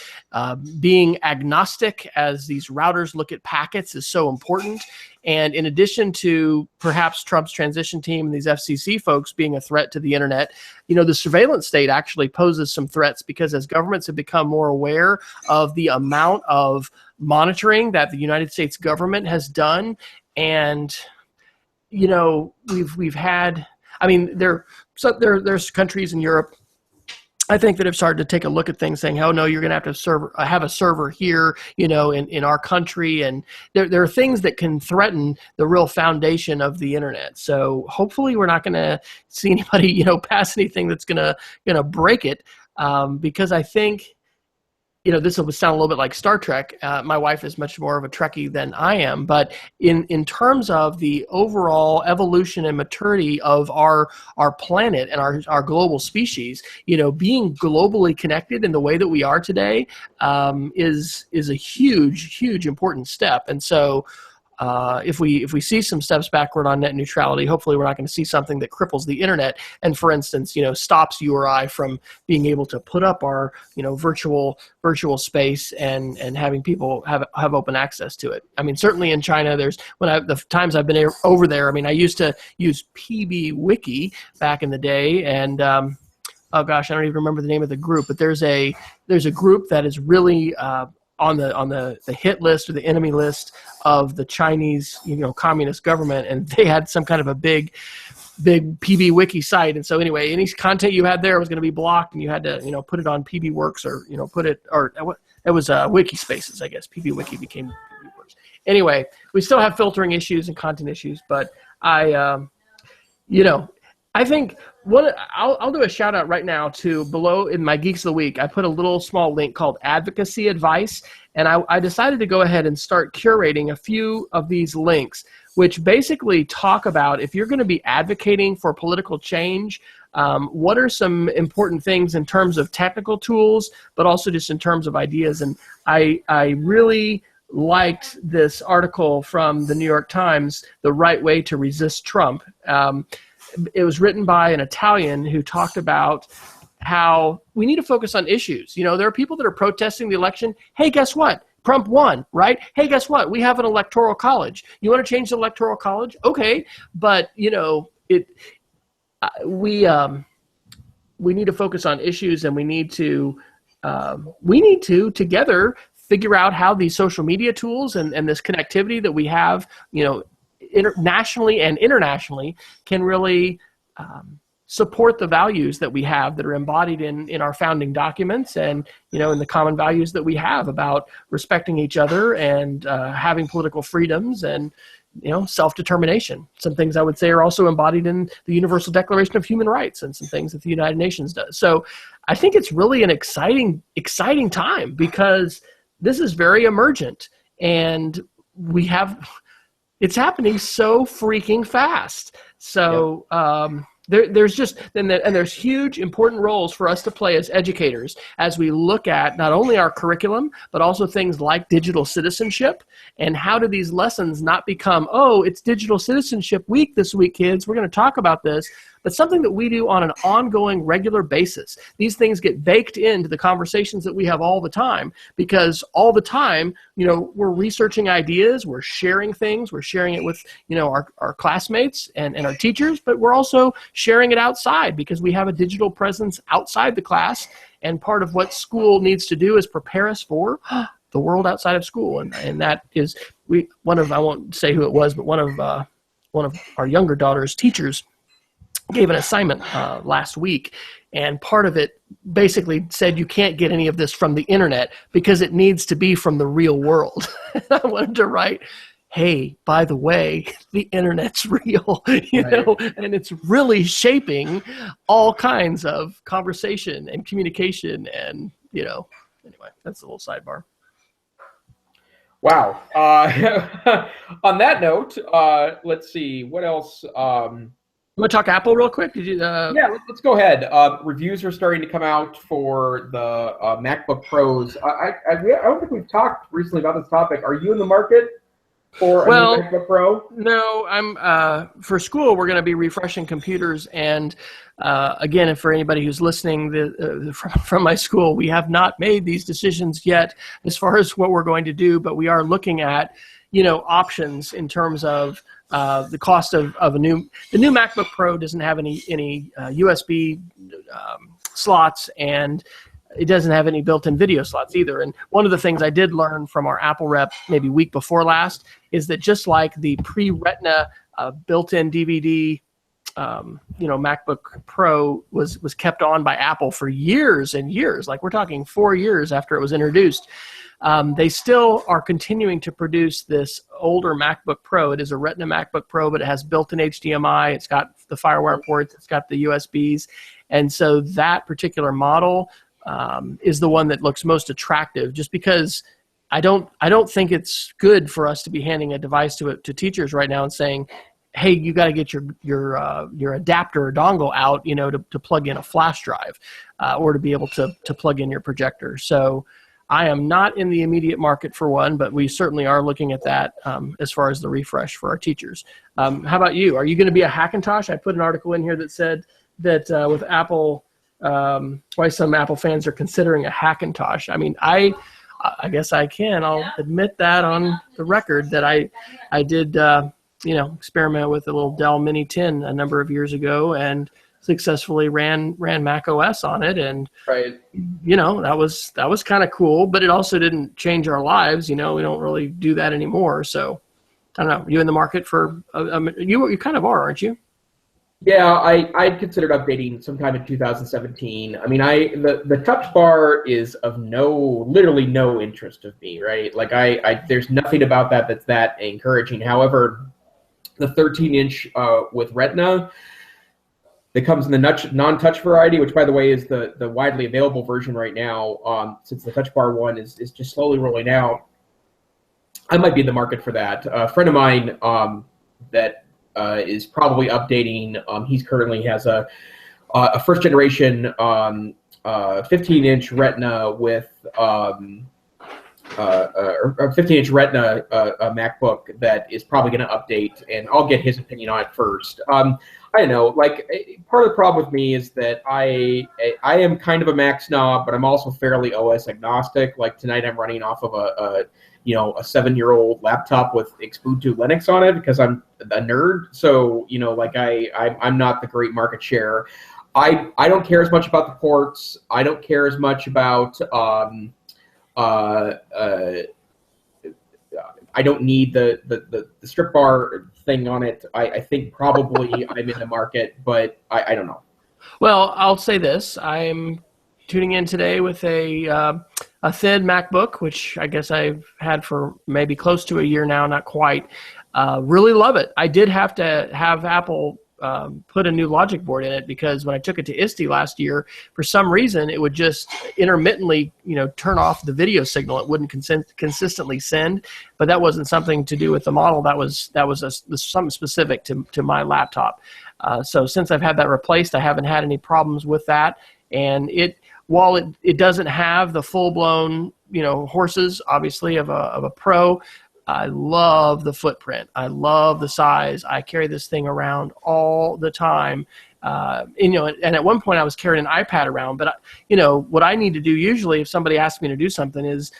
being agnostic as these routers look at packets is so important. And in addition to perhaps Trump's transition team and these FCC folks being a threat to the internet, the surveillance state actually poses some threats, because as governments have become more aware of the amount of monitoring that the United States government has done, and we've had, there's countries in Europe, I think, that have started to take a look at things, saying, "Oh no, you're going to have to have a server here, in our country," and there are things that can threaten the real foundation of the internet. So hopefully, we're not going to see anybody, pass anything that's going to break it, because I think. This will sound a little bit like Star Trek. My wife is much more of a Trekkie than I am, but in terms of the overall evolution and maturity of our planet and our global species, being globally connected in the way that we are today is a huge important step. And so if we see some steps backward on net neutrality, hopefully we're not going to see something that cripples the internet and, for instance, stops you or I from being able to put up our virtual space and having people have open access to it. Certainly in China, the times I've been over there, I used to use PBWiki back in the day, and oh gosh, I don't even remember the name of the group, but there's a group that is really on the hit list or the enemy list of the Chinese, communist government, and they had some kind of a big PBWiki site. And so anyway, any content you had there was going to be blocked, and you had to, put it on PBWorks or, it was Wiki Spaces, I guess. PBWiki became PBWorks. Anyway, we still have filtering issues and content issues, but I think I'll do a shout out right now to below in my Geeks of the Week. I put a little small link called Advocacy Advice, and I decided to go ahead and start curating a few of these links, which basically talk about, if you're going to be advocating for political change, what are some important things in terms of technical tools, but also just in terms of ideas. And I really liked this article from the New York Times, The Right Way to Resist Trump. It was written by an Italian who talked about how we need to focus on issues. There are people that are protesting the election. Hey, guess what? Trump won, right? Hey, guess what? We have an electoral college. You want to change the electoral college? Okay, but we need to focus on issues, and we need to together figure out how these social media tools and this connectivity that we have, nationally and internationally, can really support the values that we have that are embodied in our founding documents, and in the common values that we have about respecting each other and having political freedoms, and self-determination. Some things I would say are also embodied in the Universal Declaration of Human Rights and some things that the United Nations does. So I think it's really an exciting time because this is very emergent, and it's happening so freaking fast. So there's huge important roles for us to play as educators as we look at not only our curriculum, but also things like digital citizenship, and how do these lessons not become, oh, it's Digital Citizenship Week this week, kids, we're going to talk about this, but something that we do on an ongoing, regular basis. These things get baked into the conversations that we have all the time, because all the time, we're researching ideas, we're sharing things, we're sharing it with, our classmates and our teachers, but we're also sharing it outside because we have a digital presence outside the class. And part of what school needs to do is prepare us for the world outside of school. And that is, I won't say who it was, but one of our younger daughter's teachers gave an assignment last week, and part of it basically said you can't get any of this from the internet because it needs to be from the real world. I wanted to write, hey, by the way, the internet's real, know, and it's really shaping all kinds of conversation and communication, and anyway, that's a little sidebar. Wow. On that note, let's see what else. You want to talk Apple real quick? Yeah, let's go ahead. Reviews are starting to come out for the MacBook Pros. I don't think we've talked recently about this topic. Are you in the market for a new MacBook Pro? No, I'm for school. We're going to be refreshing computers, and again, for anybody who's listening from my school, we have not made these decisions yet as far as what we're going to do, but we are looking at options in terms of the cost of the new MacBook Pro doesn't have any USB slots, and it doesn't have any built-in video slots either. And one of the things I did learn from our Apple rep maybe week before last is that just like the pre-Retina built-in DVD MacBook Pro was kept on by Apple for years and years, like we're talking 4 years after it was introduced. They still are continuing to produce this older MacBook Pro. It is a Retina MacBook Pro, but it has built-in HDMI. It's got the FireWire ports. It's got the USBs. And so that particular model is the one that looks most attractive, just because I don't think it's good for us to be handing a device to teachers right now and saying, hey, you got to get your adapter or dongle out, to plug in a flash drive or to be able to plug in your projector. So I am not in the immediate market for one, but we certainly are looking at that as far as the refresh for our teachers. How about you? Are you going to be a Hackintosh? I put an article in here that said that with Apple, why some Apple fans are considering a Hackintosh. I mean, I guess I can. I'll admit that on the record that I did, experiment with a little Dell Mini 10 a number of years ago and successfully ran Mac OS on it, and that was kind of cool, but it also didn't change our lives. We don't really do that anymore. So I don't know. Are you in the market for you kind of are, aren't you? Yeah, I considered updating sometime in 2017. I mean, the touch bar is of literally no interest of me, right? Like there's nothing about that's that encouraging. However, the 13-inch with Retina, that comes in the non-touch variety, which, by the way, is the widely available version right now, since the Touch Bar one is just slowly rolling out. I might be in the market for that. A friend of mine that is probably updating, he currently has a first-generation 15-inch Retina with a 15-inch Retina MacBook that is probably going to update, and I'll get his opinion on it first. I don't know. Like, part of the problem with me is that I am kind of a Mac snob, but I'm also fairly OS agnostic. Like tonight, I'm running off of a 7-year-old laptop with Ubuntu Linux on it because I'm a nerd. So I'm not the great market share. I don't care as much about the ports. I don't care as much about I don't need the strip bar thing on it. I think probably I'm in the market, but I don't know. Well, I'll say this. I'm tuning in today with a thin MacBook, which I guess I've had for maybe close to a year now, not quite. Really love it. I did have to have Apple put a new logic board in it, because when I took it to ISTE last year, for some reason it would just intermittently, turn off the video signal. It wouldn't consistently send, but that wasn't something to do with the model. That was something specific to my laptop. So since I've had that replaced, I haven't had any problems with that. And while it doesn't have the full blown horses, obviously, of a Pro, I love the footprint. I love the size. I carry this thing around all the time. And at one point I was carrying an iPad around, but what I need to do usually if somebody asks me to do something is,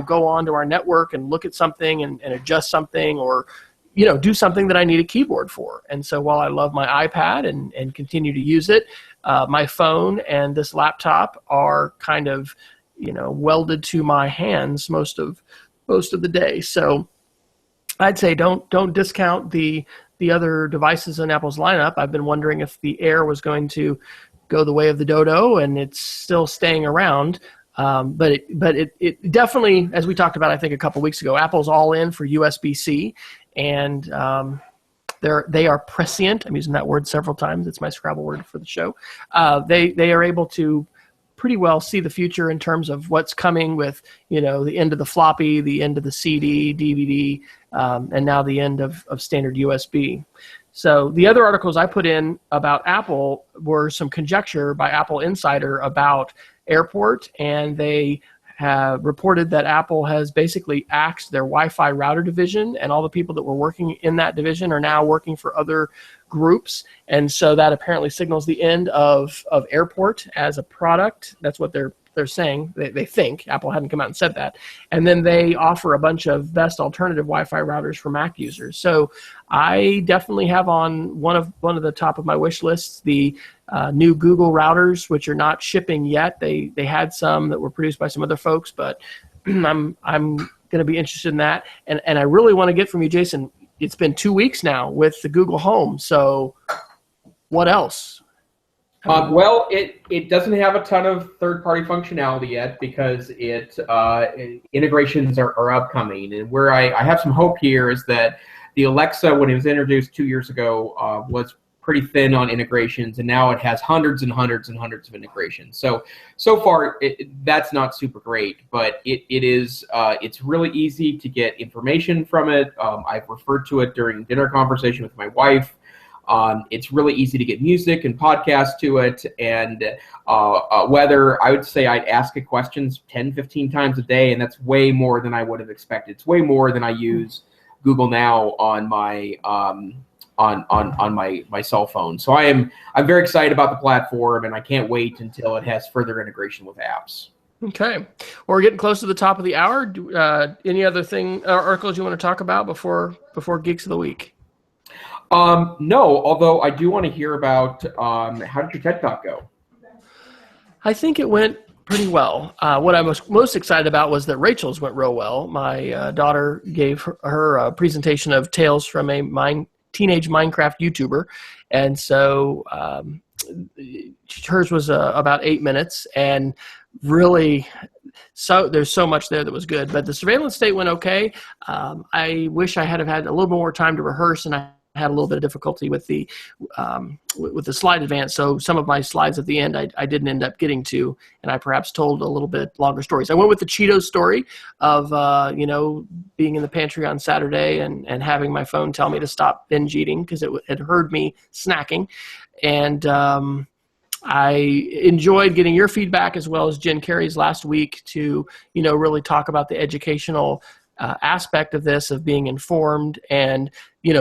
go onto our network and look at something and adjust something, or, do something that I need a keyboard for. And so while I love my iPad and continue to use it, my phone and this laptop are kind of, welded to my hands most of the day. So I'd say don't discount the other devices in Apple's lineup. I've been wondering if the Air was going to go the way of the Dodo, and it's still staying around. But it definitely, as we talked about, I think a couple weeks ago, Apple's all in for USB-C, and they are prescient. I'm using that word several times. It's my Scrabble word for the show. They are able to pretty well see the future in terms of what's coming with, the end of the floppy, the end of the CD, DVD, and now the end of standard USB. So the other articles I put in about Apple were some conjecture by Apple Insider about Airport, and they have reported that Apple has basically axed their Wi-Fi router division, and all the people that were working in that division are now working for other groups. And so that apparently signals the end of Airport as a product. That's what they're saying. They think. Apple hadn't come out and said that. And then they offer a bunch of best alternative Wi-Fi routers for Mac users. So I definitely have on one of the top of my wish lists the new Google routers, which are not shipping yet. They had some that were produced by some other folks, but I'm going to be interested in that. And I really want to get from you, Jason. It's been 2 weeks now with the Google Home. So what else? Well, it doesn't have a ton of third-party functionality yet, because integrations are upcoming. And where I have some hope here is that the Alexa, when it was introduced 2 years ago, was pretty thin on integrations, and now it has hundreds and hundreds and hundreds of integrations. So far, that's not super great, but it's really easy to get information from it. I've referred to it during dinner conversation with my wife. It's really easy to get music and podcasts to it, and whether I would say I'd ask it questions 10, 15 times a day, and that's way more than I would have expected. It's way more than I use Google Now on my on my cell phone. So I'm very excited about the platform, and I can't wait until it has further integration with apps. Okay, well, we're getting close to the top of the hour. Any other articles you want to talk about before Geeks of the Week? No, although I do want to hear about how did your TED Talk go? I think it went pretty well. What I was most excited about was that Rachel's went real well. My daughter gave her a presentation of tales from a teenage Minecraft YouTuber, and so hers was about 8 minutes, and really, so there's so much there that was good. But the surveillance state went okay. I wish I had a little more time to rehearse, and I had a little bit of difficulty with the slide advance. So some of my slides at the end I didn't end up getting to, and I perhaps told a little bit longer stories. I went with the Cheetos story of being in the pantry on Saturday and having my phone tell me to stop binge eating because it had heard me snacking. And I enjoyed getting your feedback as well as Jen Carey's last week to really talk about the educational aspect of this, of being informed and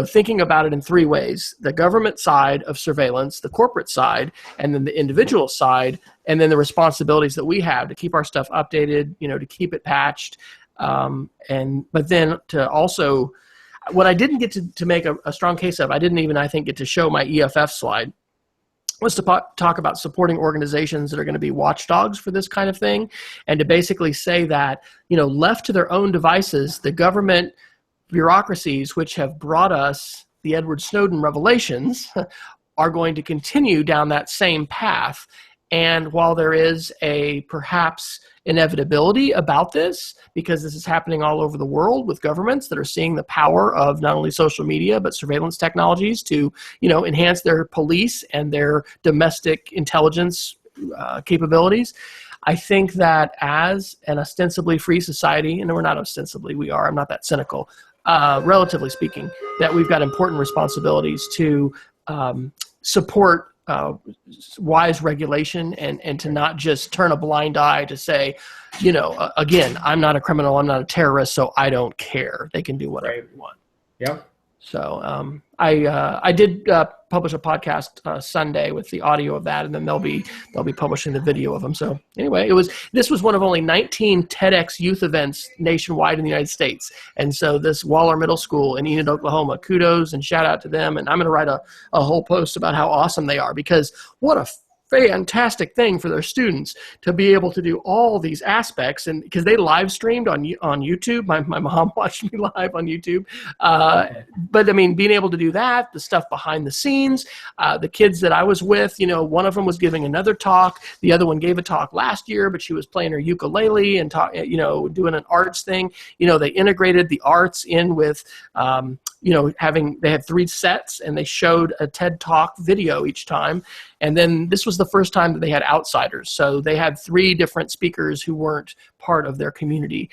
thinking about it in three ways: the government side of surveillance, the corporate side, and then the individual side, and then the responsibilities that we have to keep our stuff updated, to keep it patched, but then to also, what I didn't get to make a strong case of, I didn't even, I think, get to show my EFF slide, was to talk about supporting organizations that are going to be watchdogs for this kind of thing, and to basically say that, left to their own devices, the government bureaucracies which have brought us the Edward Snowden revelations are going to continue down that same path. And while there is a perhaps inevitability about this, because this is happening all over the world with governments that are seeing the power of not only social media, but surveillance technologies to, enhance their police and their domestic intelligence capabilities. I think that as an ostensibly free society, and we're not ostensibly, we are, I'm not that cynical, relatively speaking, that we've got important responsibilities to support wise regulation and to not just turn a blind eye to say, again, I'm not a criminal, I'm not a terrorist, so I don't care. They can do whatever they want. Yeah. So I did publish a podcast Sunday with the audio of that, and then they'll be publishing the video of them. So anyway, this was one of only 19 TEDx youth events nationwide in the United States, and so this Waller Middle School in Enid, Oklahoma, kudos and shout out to them. And I'm going to write a whole post about how awesome they are, because what a fantastic thing for their students to be able to do all these aspects, and because they live streamed on YouTube. My mom watched me live on YouTube, but I mean, being able to do that, the stuff behind the scenes, the kids that I was with, one of them was giving another talk, the other one gave a talk last year, but she was playing her ukulele and doing an arts thing. They integrated the arts in with they had 3 sets, and they showed a TED Talk video each time. And then this was the first time that they had outsiders. So they had 3 different speakers who weren't part of their community.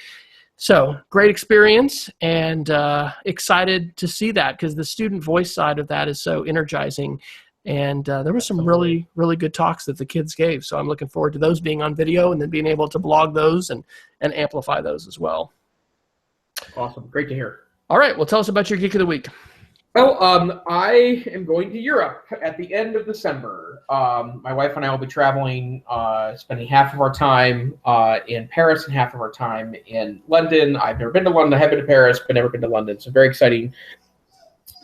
So great experience, and excited to see that, because the student voice side of that is so energizing. And there were some really, really good talks that the kids gave. So I'm looking forward to those being on video and then being able to blog those and amplify those as well. Awesome. Great to hear. All right. Well, tell us about your Geek of the Week. Well, I am going to Europe at the end of December. My wife and I will be traveling, spending half of our time in Paris and half of our time in London. I've never been to London. I have been to Paris, but never been to London. So very exciting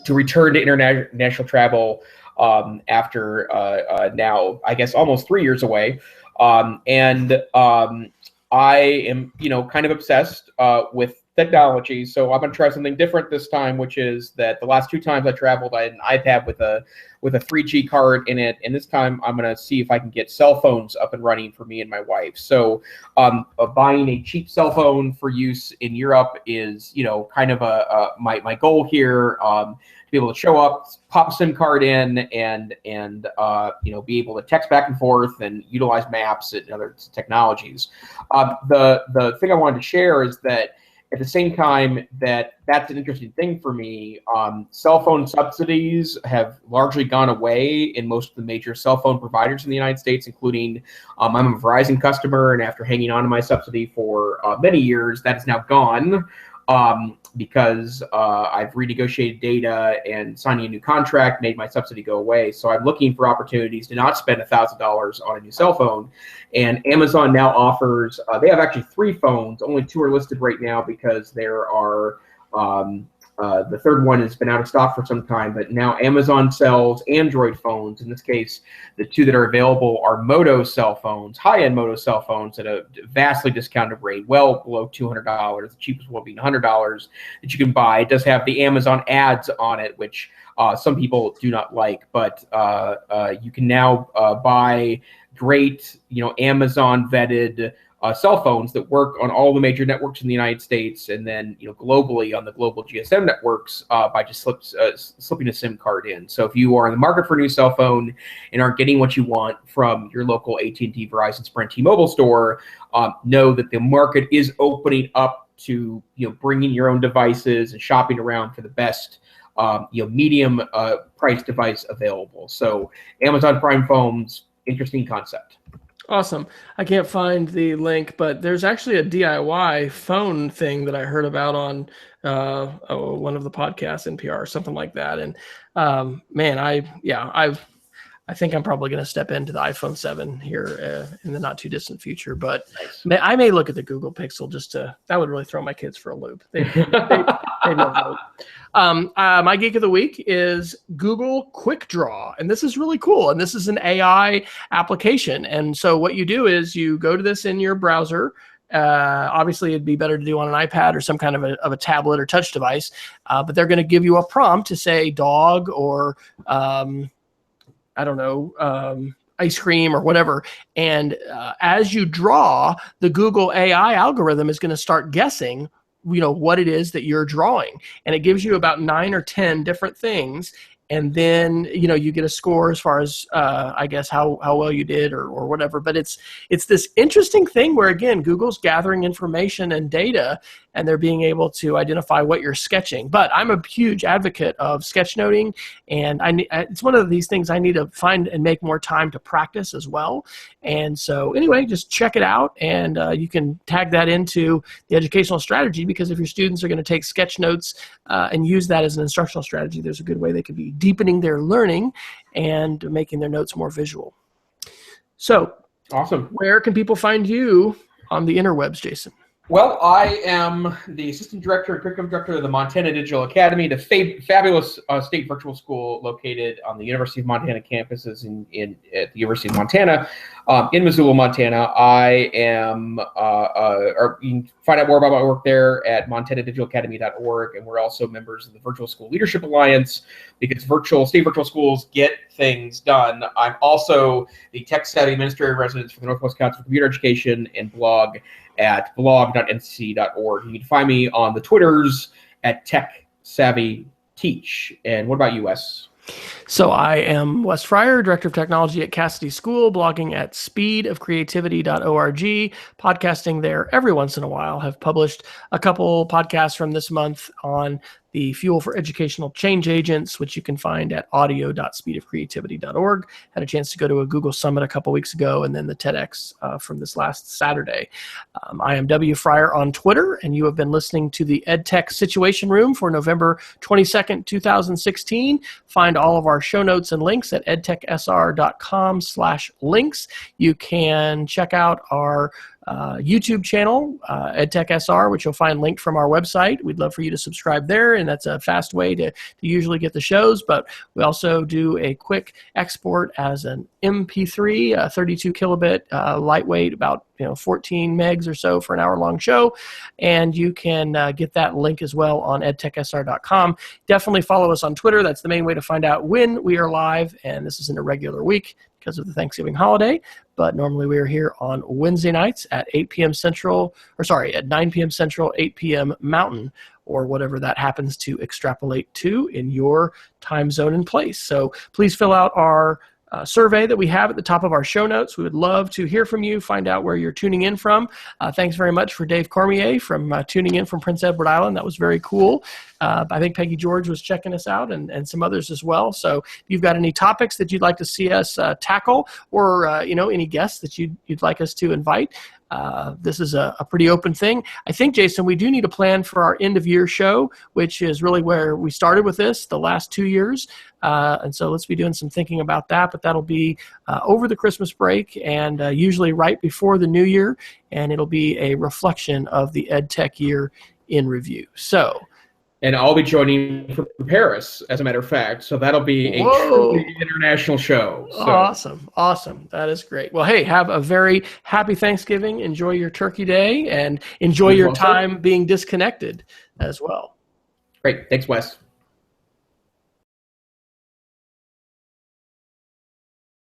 to return to international travel after now, I guess, almost 3 years away. I am, kind of obsessed with technology, so I'm going to try something different this time, which is that the last 2 times I traveled, I had an iPad with a 3G card in it, and this time I'm going to see if I can get cell phones up and running for me and my wife. So buying a cheap cell phone for use in Europe is, kind of my goal here. To be able to show up, pop a SIM card in, and be able to text back and forth and utilize maps and other technologies. The thing I wanted to share is that at the same time that's an interesting thing for me, cell phone subsidies have largely gone away in most of the major cell phone providers in the United States, including I'm a Verizon customer, and after hanging on to my subsidy for many years, that is now gone. Because I've renegotiated data and signing a new contract made my subsidy go away. So I'm looking for opportunities to not spend $1,000 on a new cell phone. And Amazon now offers, they have actually 3 phones. Only 2 are listed right now because there are, the third one has been out of stock for some time, but now Amazon sells Android phones. In this case, the 2 that are available are Moto cell phones, high-end Moto cell phones at a vastly discounted rate, well below $200. The cheapest will be $100 that you can buy. It does have the Amazon ads on it, which some people do not like, but you can now buy great, Amazon vetted cell phones that work on all the major networks in the United States, and then globally on the global GSM networks by just slipping a SIM card in. So if you are in the market for a new cell phone and aren't getting what you want from your local AT&T, Verizon, Sprint, T-Mobile store, know that the market is opening up to bringing your own devices and shopping around for the best medium price device available. So Amazon Prime phones, interesting concept. Awesome. I can't find the link, but there's actually a DIY phone thing that I heard about on one of the podcasts, NPR, or something like that. And man, I think I'm probably going to step into the iPhone 7 here in the not too distant future. But I may look at the Google Pixel that would really throw my kids for a loop. They love it. My Geek of the Week is Google Quick Draw. And this is really cool. And this is an AI application. And so what you do is you go to this in your browser. Obviously, it'd be better to do on an iPad or some kind of a tablet or touch device. But they're going to give you a prompt to say dog or I don't know. ice cream or whatever. And as you draw, the Google AI algorithm is going to start guessing, what it is that you're drawing. And it gives you about 9 or 10 different things. And then, you get a score as far as, I guess, how well you did or whatever. But it's this interesting thing where, again, Google's gathering information and data, and they're being able to identify what you're sketching. But I'm a huge advocate of sketchnoting, and it's one of these things I need to find and make more time to practice as well. And so anyway, just check it out, and you can tag that into the educational strategy, because if your students are going to take sketch notes and use that as an instructional strategy, there's a good way they could be deepening their learning and making their notes more visual. So awesome. Where can people find you on the interwebs, Jason? Well, I am the Assistant Director and Curriculum Director of the Montana Digital Academy, the fabulous state virtual school located on the University of Montana campuses at the University of Montana in Missoula, Montana. I am, or you can find out more about my work there at montanadigitalacademy.org, and we're also members of the Virtual School Leadership Alliance, because state virtual schools get things done. I'm also the Tech Savvy Administrator in Residence for the Northwest Council for Computer Education and blog at blog.ncc.org. You can find me on the Twitters at Tech Savvy Teach. And what about you, Wes? So I am Wes Fryer, Director of Technology at Cassidy School, blogging at speedofcreativity.org, podcasting there every once in a while. Have published a couple podcasts from this month on the Fuel for Educational Change Agents, which you can find at audio.speedofcreativity.org. Had a chance to go to a Google Summit a couple weeks ago, and then the TEDx from this last Saturday. I am W. Fryer on Twitter, and you have been listening to the EdTech Situation Room for November 22nd, 2016. Find all of our show notes and links at edtechsr.com/links. You can check out our YouTube channel, EdTech SR, which you'll find linked from our website. We'd love for you to subscribe there, and that's a fast way to usually get the shows. But we also do a quick export as an MP3, 32 kilobit, lightweight, about 14 megs or so for an hour-long show. And you can get that link as well on edtechsr.com. Definitely follow us on Twitter. That's the main way to find out when we are live. And this is an irregular week because of the Thanksgiving holiday, but normally we are here on Wednesday nights at 8 p.m. Central, at 9 p.m. Central, 8 p.m. Mountain, or whatever that happens to extrapolate to in your time zone and place. So please fill out our survey that we have at the top of our show notes. We would love to hear from you, find out where you're tuning in from. Thanks very much for Dave Cormier from tuning in from Prince Edward Island. That was very cool. I think Peggy George was checking us out, and some others as well. So if you've got any topics that you'd like to see us tackle, or any guests that you'd like us to invite, this is a pretty open thing. I think, Jason, we do need a plan for our end-of-year show, which is really where we started with this the last 2 years. And so let's be doing some thinking about that. But that'll be over the Christmas break, and usually right before the new year. And it'll be a reflection of the EdTech year in review. And I'll be joining from Paris, as a matter of fact. So that'll be a truly international show. So. Awesome. That is great. Well, hey, have a very happy Thanksgiving. Enjoy your turkey day, and enjoy your time being disconnected as well. Great. Thanks, Wes.